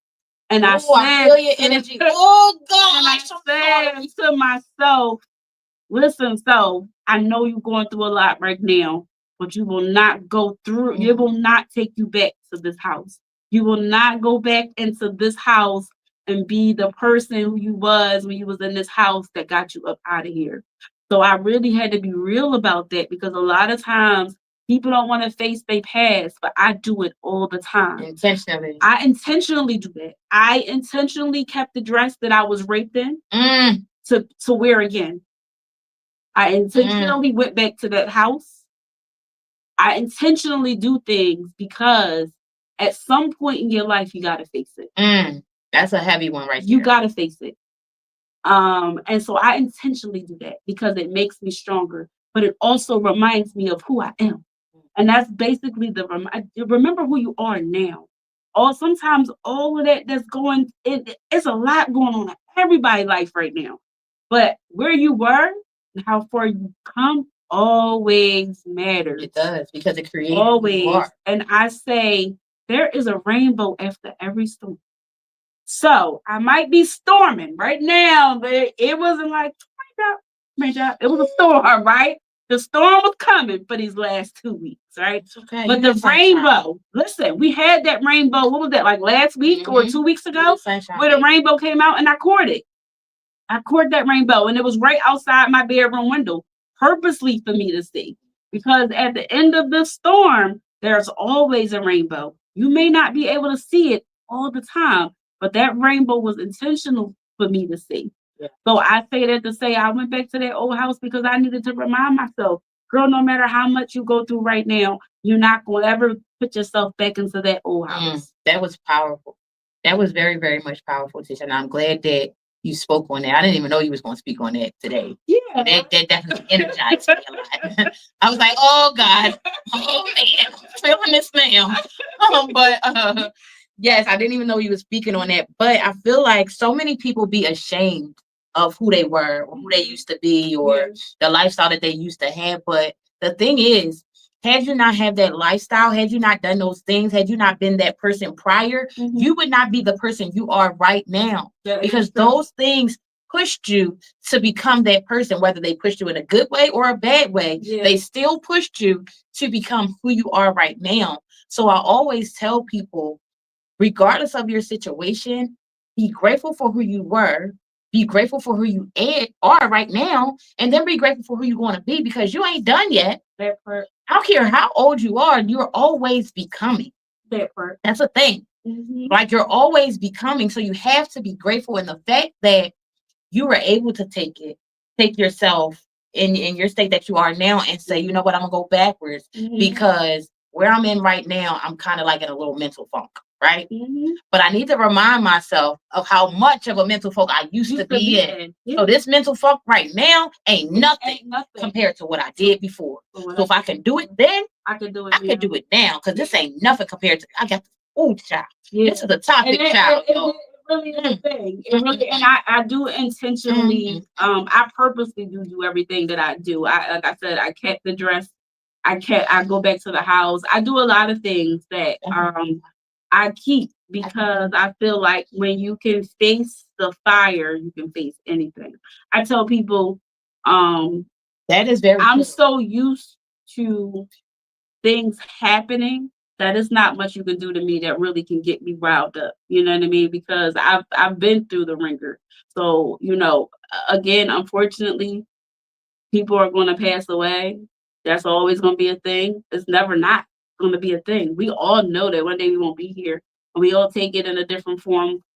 Speaker 2: and I said,
Speaker 1: I feel your energy. Oh God!
Speaker 2: And I said to myself, "Listen, so I know you're going through a lot right now, but you will not go through. It will not take you back to this house. You will not go back into this house and be the person who you was when you was in this house that got you up out of here." So I really had to be real about that, because a lot of times people don't want to face their past, but I do it all the time.
Speaker 1: Intentionally.
Speaker 2: I intentionally do that. I intentionally kept the dress that I was raped in to wear again. I intentionally went back to that house. I intentionally do things because at some point in your life, you got to face it.
Speaker 1: That's a heavy one right there.
Speaker 2: You got to face it. And so I intentionally do that because it makes me stronger, but it also reminds me of who I am. And that's basically remember who you are now. Sometimes all of that that's going, it's a lot going on in everybody's life right now. But where you were and how far you come always matters.
Speaker 1: It does, because it creates
Speaker 2: always. And I say there is a rainbow after every storm. So I might be storming right now, but it wasn't like, it was a storm, right? The storm was coming for these last 2 weeks, right?
Speaker 1: Okay,
Speaker 2: but the rainbow, listen, we had that rainbow, what was that, like last week or 2 weeks ago? Where the rainbow came out, and I caught it. I caught that rainbow, and it was right outside my bedroom window, purposely for me to see. Because at the end of the storm, there's always a rainbow. You may not be able to see it all the time, but that rainbow was intentional for me to see. Yeah. So I say that to say I went back to that old house because I needed to remind myself, girl, no matter how much you go through right now, you're not going to ever put yourself back into that old house.
Speaker 1: That was powerful. That was very, very much powerful, Tisha. And I'm glad that you spoke on that. I didn't even know you was going to speak on that today.
Speaker 2: Yeah.
Speaker 1: That definitely energized me a lot. I was like, oh God, oh man, I'm feeling this now. But yes, I didn't even know you was speaking on that. But I feel like so many people be ashamed of who they were or who they used to be or the lifestyle that they used to have. But the thing is, had you not had that lifestyle, had you not done those things, had you not been that person prior, you would not be the person you are right now. Because those things pushed you to become that person, whether they pushed you in a good way or a bad way, they still pushed you to become who you are right now. So I always tell people, regardless of your situation, be grateful for who you were, be grateful for who you are right now, and then be grateful for who you're going to be, because you ain't done yet.
Speaker 2: That part.
Speaker 1: I don't care how old you are, you're always becoming.
Speaker 2: That part.
Speaker 1: That's a thing. Like, you're always becoming. So you have to be grateful in the fact that you were able to take yourself in your state that you are now and say, you know what, I'm gonna go backwards because where I'm in right now, I'm kind of like in a little mental funk, right? But I need to remind myself of how much of a mental funk I used to be in. So this mental funk right now ain't nothing compared to what I did before. So if I can do it then, I can do it now, because this ain't nothing compared to, I got the child. This is a topic, child.
Speaker 2: It really is a thing. It really, and I do intentionally, I purposely do everything that I do. Like I said, I kept the dress. I go back to the house. I do a lot of things that I keep, because I feel like when you can face the fire, you can face anything. I tell people,
Speaker 1: that is very
Speaker 2: I'm
Speaker 1: true.
Speaker 2: so used to things happening that is not much you can do to me that really can get me riled up. You know what I mean? Because I've been through the ringer. So, again, unfortunately, people are going to pass away. That's always going to be a thing. It's never not going to be a thing. We all know that one day we won't be here. And we all take it in a different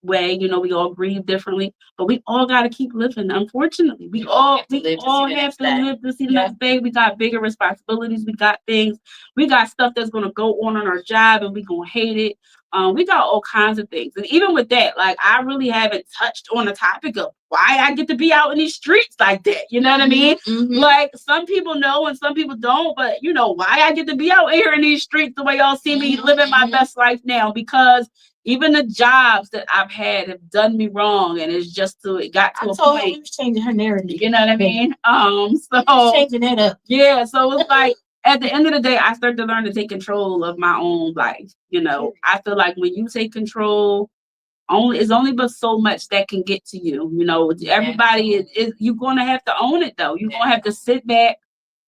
Speaker 2: way. We all grieve differently. But we all got to keep living. Unfortunately, we all have to live to see the next day. We got bigger responsibilities. We got things. We got stuff that's going to go on our job, and we going to hate it. We got all kinds of things. And even with that, like, I really haven't touched on the topic of why I get to be out in these streets like that. You know what I mean? Like, some people know and some people don't, but why I get to be out here in these streets the way y'all see me living my best life now, because even the jobs that I've had have done me wrong, and it's just it got to a point.
Speaker 1: You was changing her narrative.
Speaker 2: You know what I mean?
Speaker 1: So changing that up.
Speaker 2: Yeah, so it's like, at the end of the day, I start to learn to take control of my own life. I feel like when you take control, it's only but so much that can get to you. Everybody is you're gonna have to own it though. You're gonna have to sit back,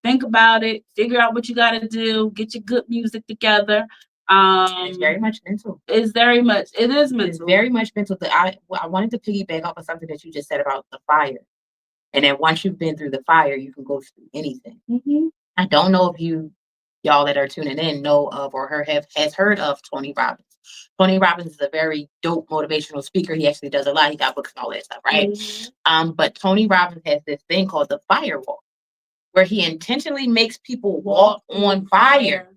Speaker 2: think about it, figure out what you gotta do, get your good music together.
Speaker 1: It's very much mental.
Speaker 2: It is mental.
Speaker 1: It's very much mental. I wanted to piggyback off of something that you just said about the fire. And then once you've been through the fire, you can go through anything. I don't know if y'all that are tuning in know of or has heard of Tony Robbins. Tony Robbins is a very dope motivational speaker. He actually does a lot. He got books and all that stuff, right? But Tony Robbins has this thing called the fire walk, where he intentionally makes people walk on fire.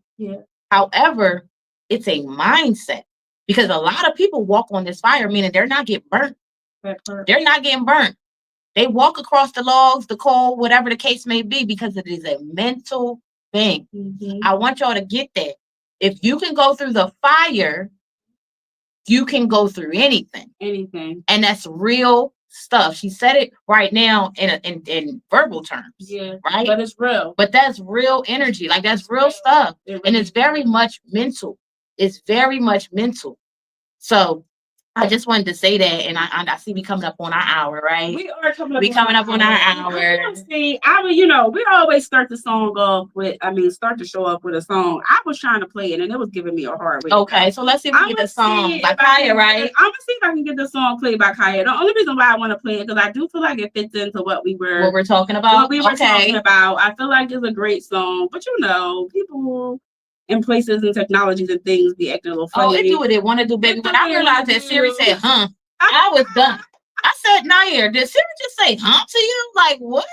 Speaker 1: However, it's a mindset, because a lot of people walk on this fire, meaning they're not getting burnt. They're not getting burnt. They walk across the logs, the coal, whatever the case may be, because it is a mental thing. I want y'all to get that. If you can go through the fire, you can go through anything. And that's real stuff. She said it right now in verbal terms. Yeah. Right?
Speaker 2: But it's real.
Speaker 1: But that's real energy. Like, that's real stuff. And it's very much mental. It's very much mental. So I just wanted to say that, and I see we coming up on our hour, right?
Speaker 2: We are coming
Speaker 1: up on our hour.
Speaker 2: See, we always start the show off with a song. I was trying to play it, and it was giving me a hard way.
Speaker 1: Okay, so let's see if we get the song by Kaya, right?
Speaker 2: I'm gonna see if I can get the song played by Kaya. The only reason why I want to play it, because I do feel like it fits into what we're
Speaker 1: talking about.
Speaker 2: Talking about. I feel like it's a great song, but people in places and technologies and things be acting a little funny.
Speaker 1: Oh, they do what they want to do, baby. When I realized that Siri said, I was done. I said, Nair, did Siri just say, to you? Like, what?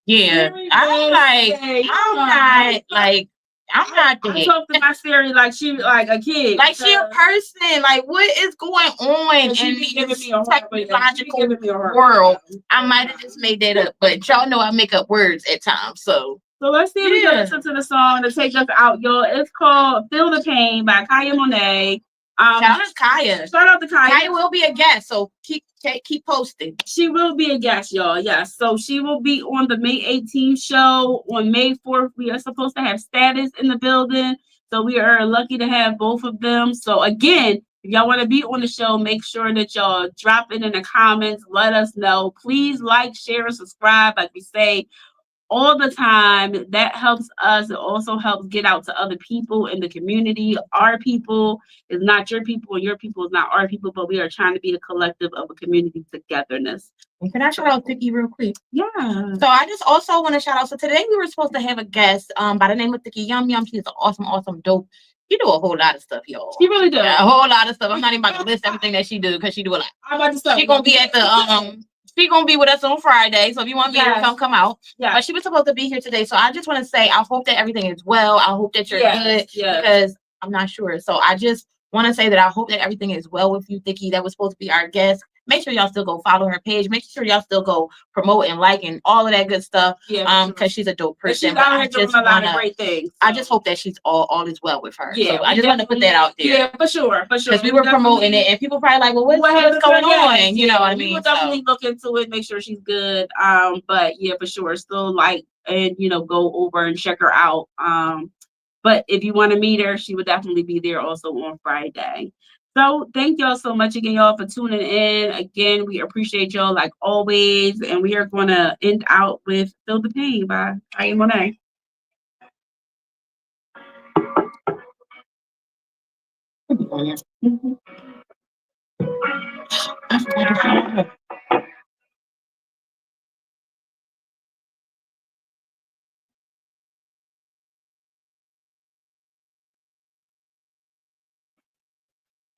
Speaker 1: Yeah,
Speaker 2: Very
Speaker 1: I'm like,
Speaker 2: basic.
Speaker 1: I'm not like, I'm not
Speaker 2: I
Speaker 1: that.
Speaker 2: talk to my Siri like she like a kid.
Speaker 1: Like she a person. Like what is going on
Speaker 2: She
Speaker 1: in
Speaker 2: be giving
Speaker 1: this
Speaker 2: me a hard time. She be
Speaker 1: technological
Speaker 2: giving me a hard
Speaker 1: world?
Speaker 2: time.
Speaker 1: I might have just made that up, but y'all know I make up words at times. So
Speaker 2: So let's see if we can
Speaker 1: Yeah.
Speaker 2: listen to the song to take us out, y'all. It's called "Feel the Pain" by Kaya Monet.
Speaker 1: shout out to Kaya.
Speaker 2: Shout out to Kaya.
Speaker 1: Kaya will be a guest, so keep posting.
Speaker 2: She will be a guest, y'all. Yes. So she will be on the May 18th show. On May 4th, we are supposed to have Status in the building. So we are lucky to have both of them. So again, if y'all want to be on the show, make sure that y'all drop it in the comments. Let us know. Please like, share, and subscribe. Like we say all the time. That helps us. It also helps get out to other people in the community. Our people is not your people, and your people is not our people, but we are trying to be a collective of a community togetherness.
Speaker 1: And can I shout out Tiki real quick?
Speaker 2: Yeah.
Speaker 1: So I just also want to shout out. So today we were supposed to have a guest by the name of Tiki Yum Yum. She's an awesome dope. She do a whole lot of stuff, y'all.
Speaker 2: She really does.
Speaker 1: Yeah, a whole lot of stuff. I'm not even about to list everything that she do because she do a lot.
Speaker 2: I'm about to say
Speaker 1: she gonna be at the She gonna be with us on Friday, so if you want to be here, come out.
Speaker 2: Yeah.
Speaker 1: But she was supposed to be here today, so I just want to say I hope that everything is well. I hope that you're good because I'm not sure. So I just want to say that I hope that everything is well with you, Tiki. That was supposed to be our guest. Make sure y'all still go follow her page. Make sure y'all still go promote and like and all of that good stuff. Yeah, because she's a dope person.
Speaker 2: She's out here doing a lot of great things.
Speaker 1: I just hope that she's all is well with her.
Speaker 2: Yeah,
Speaker 1: so I just want to put that out there.
Speaker 2: Yeah, for sure.
Speaker 1: Because we were promoting it, and people probably like, well, what's going on? You know what I mean?
Speaker 2: We will definitely look into it, make sure she's good. But yeah, for sure, still like and go over and check her out. But if you want to meet her, she would definitely be there also on Friday. So thank y'all so much again, y'all, for tuning in. Again, we appreciate y'all like always. And we are going to end out with Feel the Pain by Kaya Monet.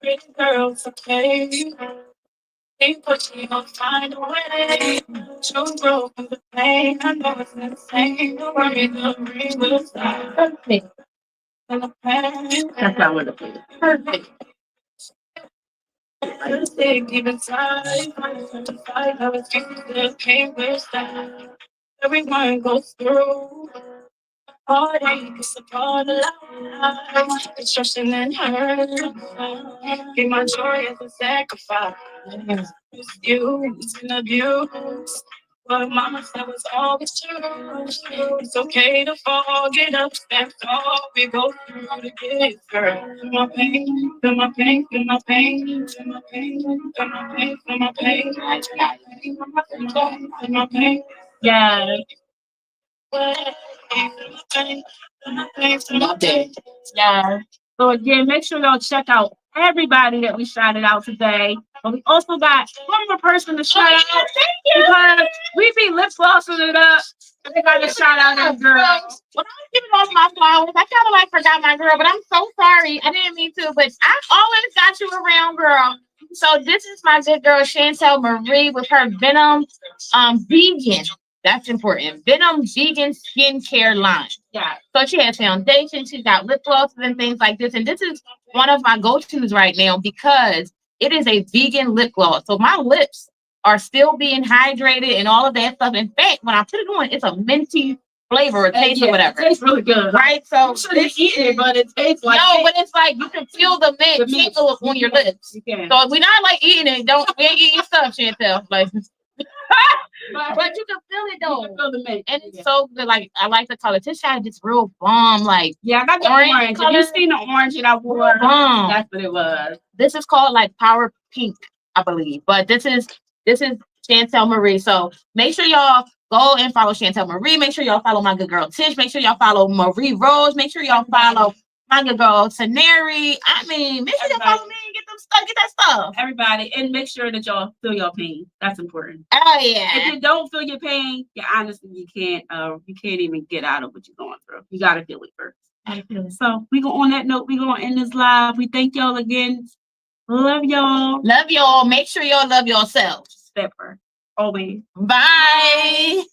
Speaker 1: Pretty girls, okay. But she gon' find a way to grow from the pain. I know it's insane. Don't worry, the rain will stop. Perfect. And the pain.
Speaker 2: That's not wonderful.
Speaker 1: Perfect. I just take even time. I'm to fight. I was thinking that pain will stop. Everyone goes through. Heartache is a part of life. It's trusting and hurt. Give my joy as a sacrifice. It's you, it's been abuse. But mama said was always true. It's okay to fall, get up, that's all we go through to get girl. Feel my pain, feel my pain, feel my pain, feel my pain, feel my pain, feel my pain, feel my pain. Yeah. Yeah. So again, make sure y'all check out everybody that we shouted out today. But we also got one more person to shout out because we be lip glossing it up. We got to shout out that girl. When I was giving off my flowers, I kind of like forgot my girl, but I'm so sorry. I didn't mean to, but I always got you around, girl. So this is my good girl, Chantel Marie, with her Venom vegan. That's important. Venom vegan skincare line. Yeah. So she has foundation. She's got lip glosses and things like this. And this is one of my go-tos right now because it is a vegan lip gloss. So my lips are still being hydrated and all of that stuff. In fact, when I put it on, it's a minty flavor or taste or whatever.
Speaker 2: It tastes really good.
Speaker 1: Right? So
Speaker 2: it's eating it, but it tastes like
Speaker 1: but it's like you can feel the mint tingle on your lips. So we're not like eating it. We ain't eating stuff, Chantel. Like but you can feel it though. You can feel the mint. And it's so good. Like I like the color. This shot is real bomb. Like
Speaker 2: I got the orange. If you seen the orange that I wore, that's what it was.
Speaker 1: This is called like Power Pink, I believe. But this is Chantel Marie. So make sure y'all go and follow Chantel Marie. Make sure y'all follow my good girl Tish. Make sure y'all follow Marie Rose. Make sure y'all follow my good girl Taneri. I mean, make sure y'all follow me and get that stuff. Everybody, and make sure that y'all feel your pain. That's important. Oh yeah. If you don't feel your pain, honestly, you can't even get out of what you're going through. You gotta feel it first. So we go on that note, we gonna end this live. We thank y'all again. Love y'all. Love y'all. Make sure y'all love yourselves. Step first. Always. Bye.